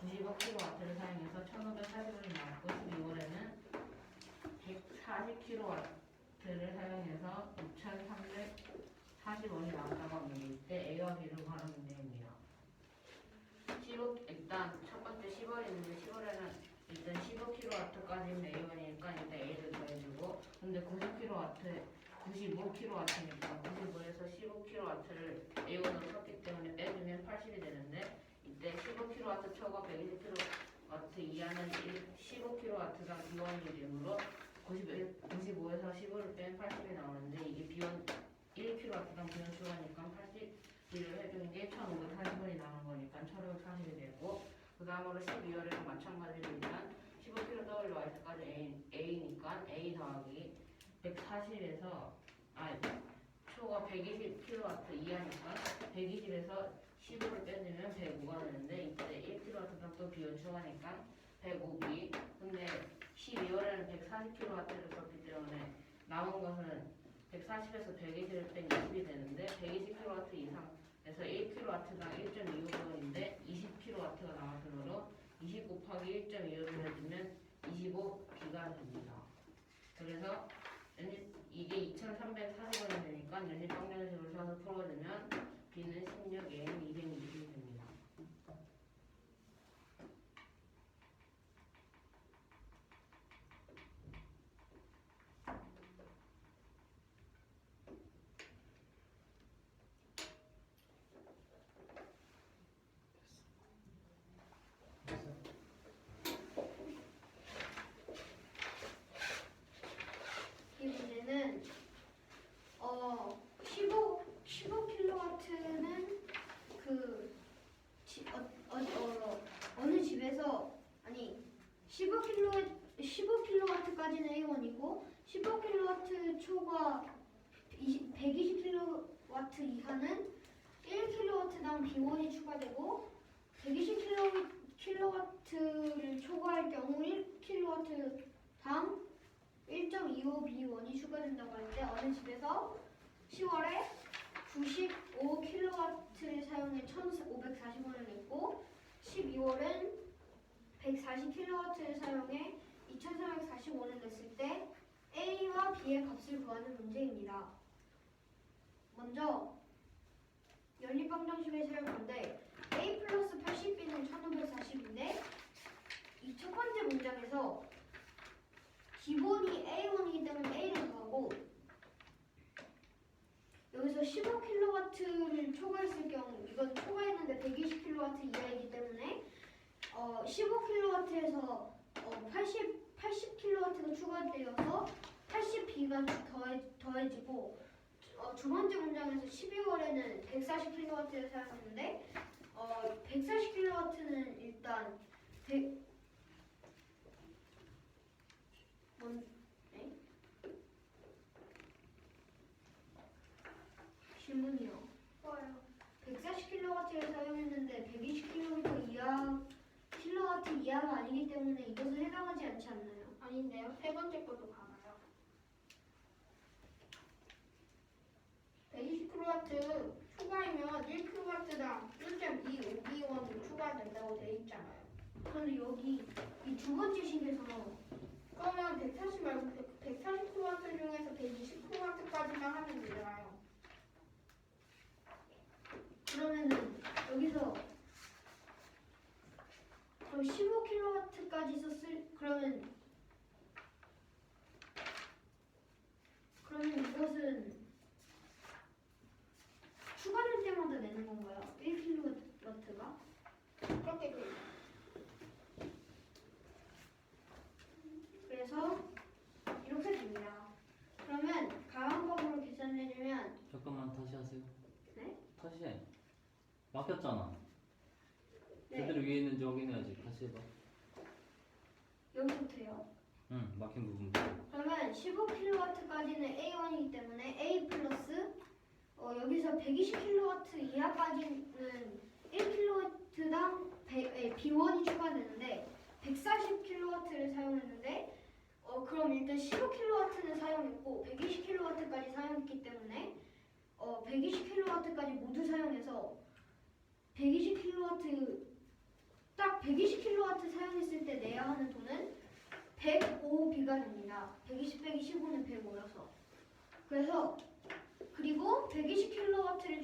95kW를 사용해서 1,540원이 나왔고 12월에는 140kW를 사용해서 6,340원이 나왔다고 합니다. 이때 A와 B를 구하는 문제입니다. 일단 첫 번째 10월이 있는데 10월에는 일단 15kW까지는 A1이니까 일단 A를 더해주고 근데 95kW니까 95에서 15kW를 A1으로 썼기 때문에 빼주면 80이 되는데 이때 15kW 초과 120kW 이하는 15kW가 B1이 되므로 95에서 15를 빼면 80이 나오는데 이게 B1 1kW당 B1 추가니까 80을 해주는 게 1,540원이 나오는 거니까 1,540이 되고 그 다음으로 12월에도 마찬가지로 일단 15kW W Y까지 A니까 A 더하기 140에서 초가 120kW 이하니까 120에서 15를 빼주면 105가 되는데 이때 1kW당 또 비원 추가니까 105B 근데 12월에는 140kW를 썼기 때문에 남은 것은 140에서 120을 뺀 20이 되는데 120kW 이상에서 1kW당 1.25원인데 20kW가 나왔으므로 20 곱하기 1.25를 해주면 25B가 됩니다. 그래서 이게 2,340원이 되니까 연립방정식으로 써서 풀어주면 B는 16A는 220이 됩니다.
이 문제는 15kW는 어느 집에서 15kW까지는 A1이고 15kW 초과 120kW 이하는 1kW당 B1이 추가되고 120kW를 초과할 경우 1kW당 1.25B1이 추가된다고 하는데 어느 집에서 10월에 95kW를 사용해 1,540원을 냈고 12월은 140kW를 사용해 2,440원을 냈을 때 A와 B의 값을 구하는 문제입니다. 먼저 연립방정식을 사용할 건데 A 플러스 80B는 1,540인데 이 첫 번째 문장에서 기본이 A1이기 때문에 A를 더하고 여기서 15kW를 초과했을 경우 이건 초과했는데 120kW 이하이기 때문에 15kW에서 80kW가 추가되어서 80B가 더해지고 두 번째 문장에서 12월에는 140kW를 사용했는데 140kW는 일단 질문이요. 140kW를 사용했는데 120kW 이하가 아니기 때문에 이것은 해당하지 않지 않나요?
아닌데요. 세 번째 것도 봐봐요. 120kW 추가이면 1kW당 1.25B1이 추가된다고 돼 있잖아요.
그런데 여기 이 두 번째 식에서
그러면 140 말고 140kW 중에서 120kW까지만 하면 되잖아요.
그러면은 여기서 그럼 15kW까지 썼을 그러면 이것은 추가될 때마다 내는 건가요? 1kW가?
그렇게 돼 있어요.
그래서 이렇게 됩니다. 그러면 가방법으로 계산해주면
잠깐만 다시 하세요.
네?
다시 해. 막혔잖아.
네.
제대로 위에 있는지 확인해야지. 다시 해봐.
여기부터요.
응, 막힌 부분부터.
그러면 15kW까지는 A1이기 때문에 A 플러스 여기서 120kW 이하까지는 1kW당 B1이 추가되는데 140kW를 사용했는데 그럼 일단 15kW는 사용했고 120kW까지 사용했기 때문에 120kW까지 모두 사용해서 120kW 딱 120kW 사용했을 때 내야 하는 돈은 105B가 됩니다. 120 빼기 15는 105여서. 그래서 그리고 120kW를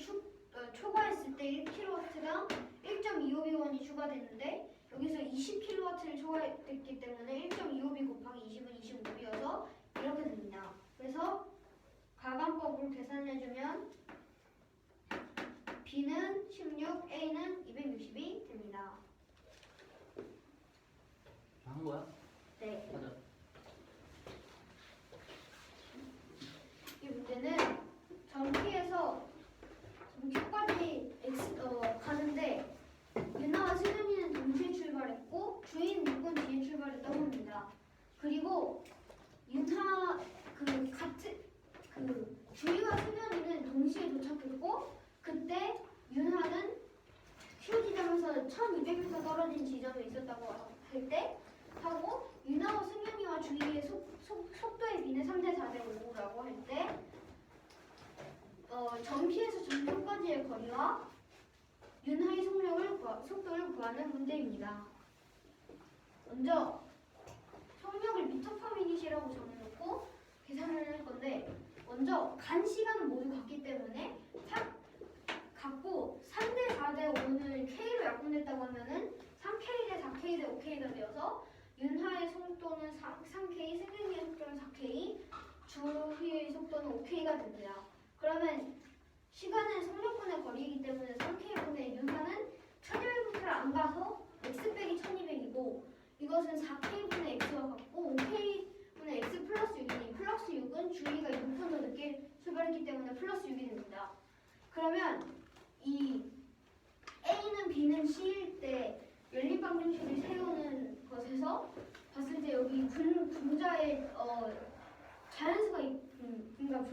초과했을 때 1kW당 1.25B1이 추가됐는데 여기서 20kW를 초과했기 때문에 1.25B 곱하기 20은 25B여서 이렇게 됩니다. 그래서 가감법으로 계산해주면 B는 16, A는 260이 됩니다.
한 거야?
네.
하자.
이 문제는 전기에서 전기까지 가는데 유나와 승현이는 동시에 출발했고 주인 6은 뒤에 출발했다고 합니다. 그리고 유나 주희와 승현이는 동시에 도착했고 그때 윤하는 휴지점에서 1200m 떨어진 지점에 있었다고 할 때 하고 윤하와 승현이와 주희의 속도의 비는 3대 4대 5라고 할 때 점피에서 점점까지의 거리와 윤하의 속도를 구하는 문제입니다. 먼저 속력을 미터퍼미닛이라고 정해놓고 계산을 할 건데 먼저 간 시간은 모두 같기 때문에 같고 3대 4대 5는 K로 약분됐다고 하면은 3K 대 4K 대 5K가 되어서 윤하의 속도는 3K, 승현이의 속도는 4K, 주희의 속도는 5K가 됩니다. 그러면 시간은 속력분의 거리이기 때문에 3K분의 윤하는 1200m를 안 가서 x 빼기 1200이고 이것은 4K분의 x와 같고 5K분의 x 플러스 6이니 플러스 6은 주희가 6분 더 늦게 출발했기 때문에 플러스 6이 됩니다. 그러면 이 A는 B는 C일 때 연립방정식을 세우는 것에서 봤을 때 여기 분자의 자연수가 그러니까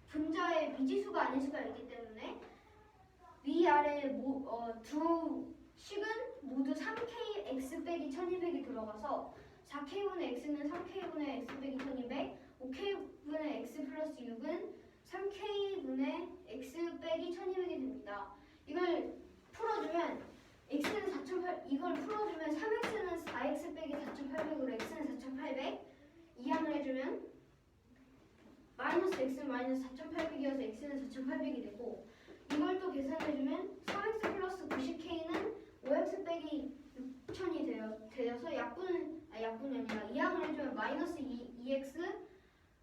분자의 미지수가 아닌 수가 있기 때문에 위아래 두 식은 모두 3K x 빼기 1200이 들어가서 4K분의 x는 3K분의 x 빼기 1200, 5K분의 x 플러스 6은 3K분의 x 빼기 1200이 됩니다. 이걸 풀어주면 x는 4,800, 이걸 풀어주면 3x는 4x 빼기 4,800으로 x는 4,800 이항을 해주면 마이너스 x는 마이너스 4,800이어서 x는 4,800이 되고 이걸 또 계산해주면 3x 플러스 90k는 5x 빼기 6,000이 되어서 약분이 아니라 이항을 해주면 마이너스 2x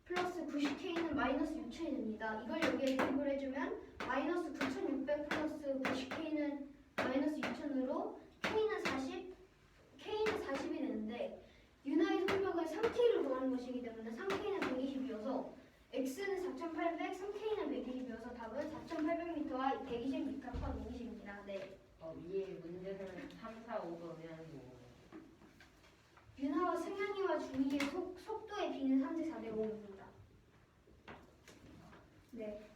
플러스 90k는 마이너스 6,000이 됩니다. 이걸 여기에 대입을 해주면 마이너스 9,600 플러스 90k는 마이너스 6,000으로 K는 40이 되는데 윤하의 속력은 3K를 구하는 것이기 때문에 3K는 120이어서 X는 4,800, 3K는 120이어서 답은 4,800m와 120m 컷 120입니다. 네.
위에 문제는 3, 4, 5가 왜 하는 거예요?
윤하와 승현이와 주희의 속도의 비는 3대 4대 5입니다. 네.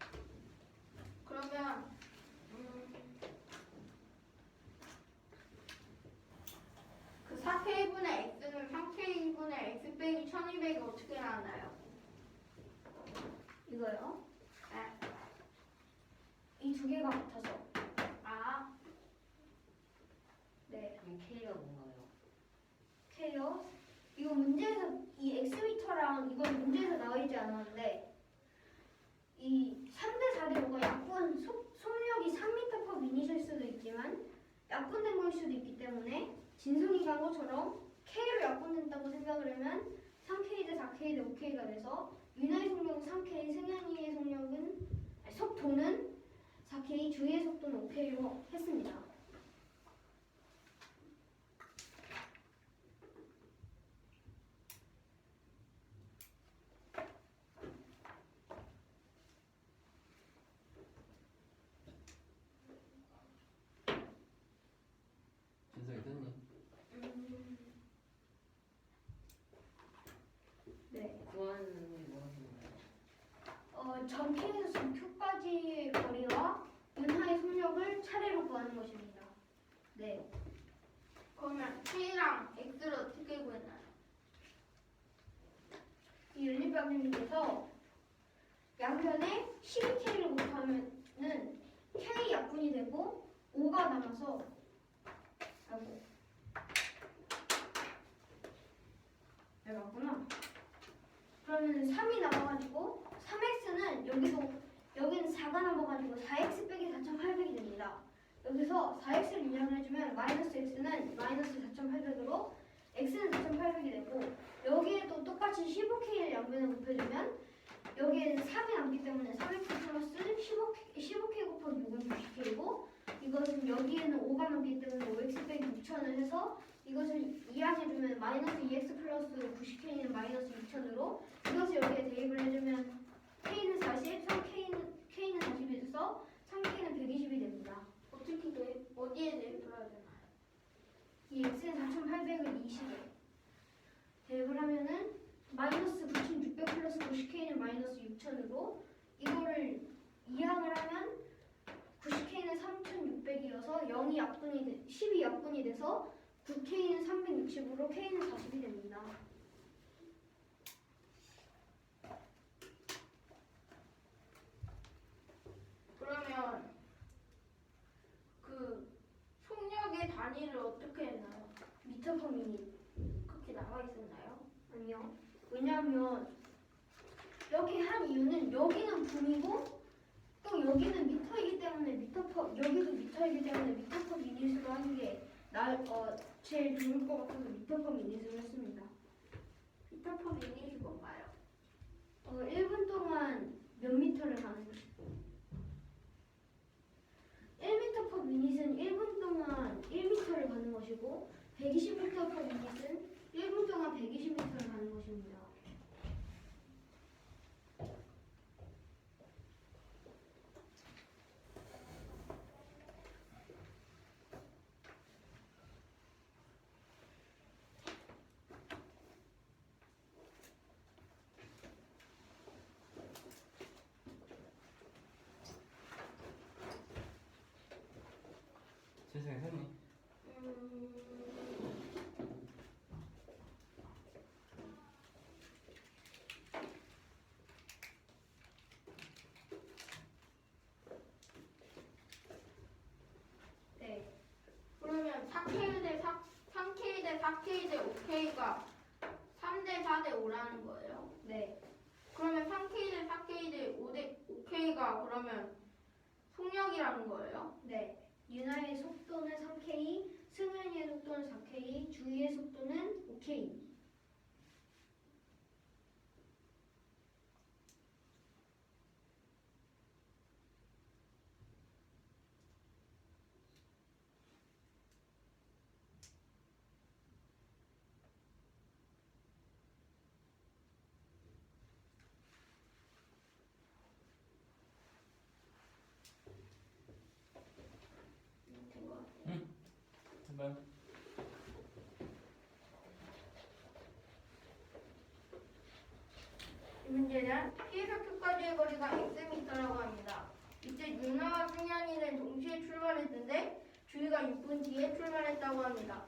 그러면 그 4K분의 X는 3K분의 X 빼기 1200이 어떻게 나왔나요?
이거요.
네.
이 두 개가 같아서.
아,
네.
그럼 K가 뭔가요?
K요. 이거 문제에서 이 X미터랑 이건 문제에서 나와 있지 않았는데 이 3대 4대 5가 약분 속력이 3m/m이실 수도 있지만 약분된 걸 수도 있기 때문에 진성이 간 것처럼 K로 약분된다고 생각을 하면 3K 대 4K 대 5K가 돼서 윤하의 속력은 3K, 승현이의 속도는 4K, 주희의 속도는 5K로 했습니다.
진성이 됐니?
네.
구하는 게 뭐였나요?
전 K에서 전 Q까지의 거리와 윤하의 속력을 차례로 구하는 것입니다. 네.
그러면 K랑 X를 어떻게 구했나요?
이 윤리병님께서 양변에 12K를 곱하면은 K 약분이 되고 5가 남아서 아이고 네 맞구나. 그러면 3이 남아가지고 3x는 여기는 4가 남아가지고 4x 빼기 4,800이 됩니다. 여기서 4x를 인정을 해주면 마이너스 x는 마이너스 4,800으로 x는 4,800이 되고 여기에도 똑같이 15k를 양변에 곱해주면 여기에는 3이 남기 때문에 3x 플러스 15k 곱하기 6은 90k이고 이것은 여기에는 5가 남기 때문에 5x 빼기 6,000을 해서 이것을 이항해주면 마이너스 2x 플러스 90k는 마이너스 6,000으로 이것을 여기에 대입을 해주면 k는 40, k는 40이 돼서 3k는 120이 됩니다.
어디에 대입을 해야 되나요?
이 x는 4,800을 20에 대입을 하면은 마이너스 9,600 플러스 90k는 마이너스 6,000으로 이거를 이항을 하면 90k는 3,600이어서 10이 약분이 돼서 9k는 360으로 k는 40이 됩니다.
그러면 그 속력의 단위를 어떻게 했나요?
미터 퍼 미닛.
그렇게 나와 있었나요?
아니요. 왜냐하면 이렇게 한 이유는 여기는 분이고 또 여기는 미터이기 때문에 여기도 미터이기 때문에 미터 퍼 미닛으로 하는 게 제일 좋을 것 같아서 미터 퍼 미닛으로 했습니다.
미터 퍼 미닛이 뭔가요?
1분 동안 몇 미터를 가는 거죠? 1m 퍼 미닛은 1분 동안 1m를 가는 것이고 120m 퍼 미닛은 1분 동안 120m를 가는 것입니다.
진성이 됐니?
네.
그러면 3K 대 4K 대 5K가 3대 4대 5라는 거예요?
네.
그러면 3K 대 4K 대 5K가 그러면 속력이라는 거예요?
네. 윤하의 속도는 3K, 승현이의 속도는 4K, 주희의 속도는 5K.
된 것 같아요.
한번
이 문제는 P에서 Q까지의 거리가 Xm라고 합니다. 이때 윤하와 승현이는 동시에 출발했는데 주희가 6분 뒤에 출발했다고 합니다.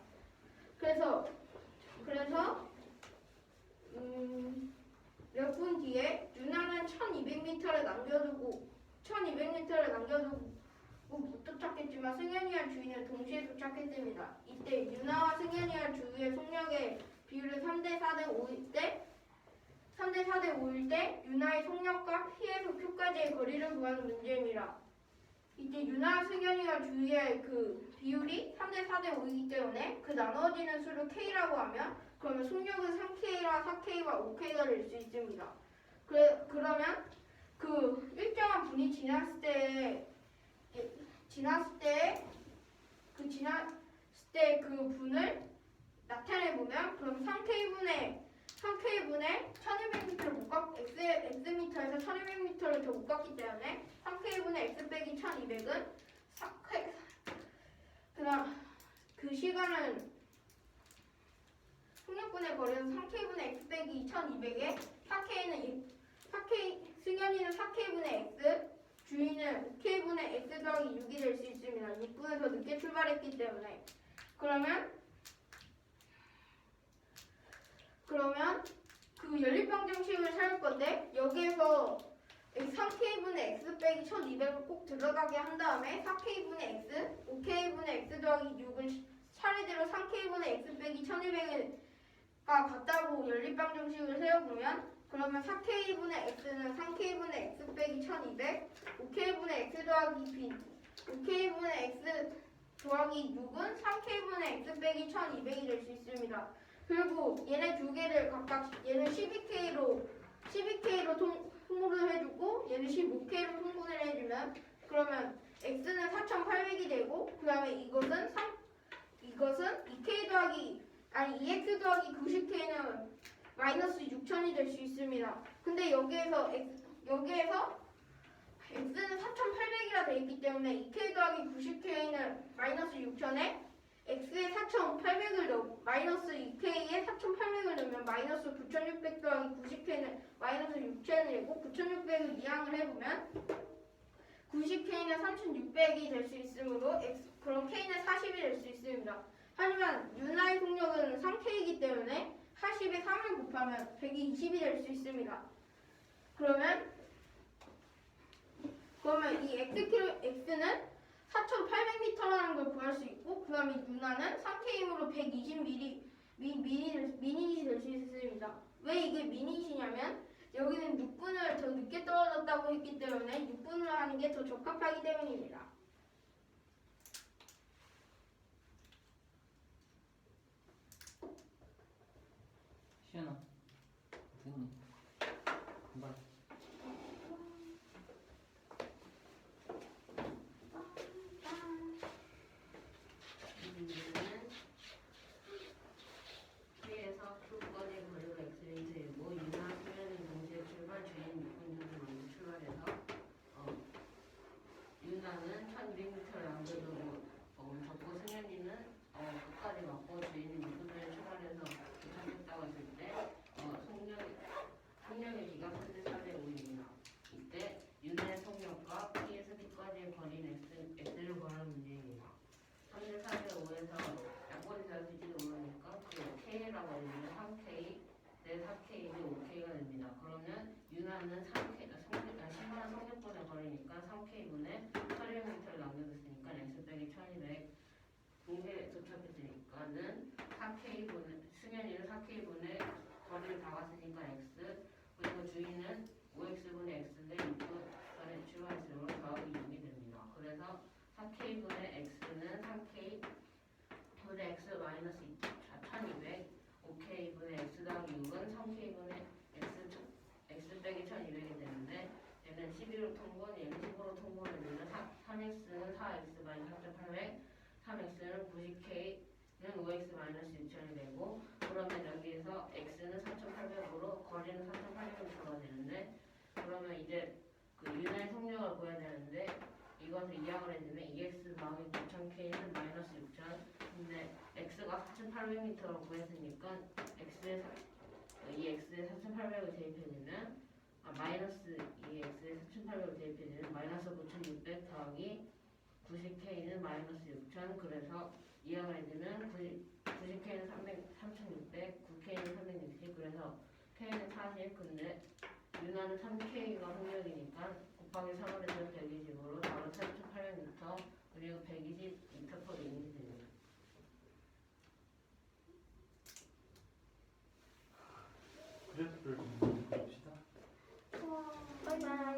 그래서 몇 분 뒤에 윤하는 1200m를 남겨두고 못 도착했지만 승현이와 주희는 동시에 도착했습니다. 이때 윤하와 승현이와 주희의 속력의 비율은 3대 4대 5일 때 윤하의 속력과 P에서 Q까지의 거리를 구하는 문제입니다. 이제 유나 승현이와 주희의 그 비율이 3대 4대 5이기 때문에 그 나눠지는 수를 K라고 하면 그러면 속력은 3K와 4K와 5K가 될 수 있습니다. 그러면 그 일정한 분이 지났을 때 그 분을 나타내 보면 그럼 3K분의 1200m를 못 갔, X미터에서 1200m를 더 못 갔기 때문에 3K분의 X 빼기 1200은 그다음 그 시간은 속력분의 거리는 3K분의 X 빼기 2200에 4K 승현이는 4K분의 X 주인은 5K분의 X 더하기 6이 될 수 있습니다. 6분을 더 늦게 출발했기 때문에 그러면 그 연립방정식을 사용할 건데 여기에서 3K분의 X 빼기 1200을 꼭 들어가게 한 다음에 4K분의 X, 5K분의 X 더하기 6은 차례대로 3K분의 X 빼기 1200가 같다고 연립방정식을 세워보면 그러면 4K분의 X는 3K분의 X 빼기 1200, 5K분의 X 더하기 B, 5K분의 X 더하기 6은 3K분의 X 빼기 1200이 될 수 있습니다. 그리고 얘네 두 개를 각각 얘는 12K로 통분을 해주고 얘는 15K로 통분을 해주면 그러면 X는 4800이 되고 그 다음에 이것은 2K 더하기 아니 2X 더하기 90K는 마이너스 6000이 될 수 있습니다. 근데 여기에서 X는 4800이라 되어 있기 때문에 2K 더하기 90K는 마이너스 6000에 X에 4800을 넣고 마이너스 2K에 4800을 넣으면 마이너스 9600 더하기 90K는 마이너스 6000이 되고 9600을 이항을 해보면 90K는 3600이 될 수 있으므로 그럼 K는 40이 될 수 있습니다. 하지만 윤하의 속력은 3K이기 때문에 40에 3을 곱하면 120이 될 수 있습니다. 그러면 이 X는 4800m라는 걸 구할 수 있고 그 다음에 윤하는 3K이므로 120 미닛이 될 수 있습니다. 왜 이게 미닛이냐면 여기는 6분을 더 늦게 떨어졌다고 했기 때문에 6분을 하는 게 더 적합하기 때문입니다.
시연아 됐니? 금방
K에서 Q까지 거리가 X인 되고 유나 수련이 동시에 출발 주인 6분 정도 먼저 출발해서 유나는 1200m를 남겨두고 적고 승현이는 끝까지 맞고 주인은 6분 전에 출발해서 도착했다고 했을 때 속력의 기가 3대 4대 5입니다. 이때 유나의 속력과 P에서 Q까지의 거리는 X를 구하는 문제입니다. 3대 4대 5에서 양꼴이 되었을지도 모르니까 그 K라고 하면 3K, 내 4K, 5K가 됩니다. 그러면 유나는 10만 속력분의 거리니까 3K분의 800m를 남겨뒀으니까 X 빼기 1200 동시에 도착했으니까는 4K분의 승현이는 4K분의 거리를 다 갔으니까 X 그리고 주인은 5X분의 X인데 6분 전에 출발했으므로 더하기 6이 됩니다. 그래서 4K분의 X는 3K 분의 X 마이너스 1200 5K분의 X 더하기 6은 3K분의 X 빼기 1200이 되는데 얘는 11로 통분, 얘는 10으로 통분해주면 3X는 4X 마이너스 3800 3X는 90K는 5X 마이너스 6000이 되고 그러면 여기에서 X는 3800으로 거리는 3800으로 들어야 되는데 그러면 이제 그 유나의 속력을 구해야 되는데 이것을 이항을 해주면 2X 더하기 9000K는 마이너스 6000 근데 X가 4800m로 구했으니까 이 X에 4800을 대입해주면 마이너스 2X에 4800을 대입해주면 마이너스 9600 더하기 90K는 마이너스 6000 그래서 이항을 해주면 90K는 3600 9K는 360 그래서 K는 40 근데 유나는 3K가 속력이니까 곱하기 3을 해서 120으로 바로 3800m 그리고 120m per 유닛이 됩니다.
그래프를 좀 봅시다.
바이바이.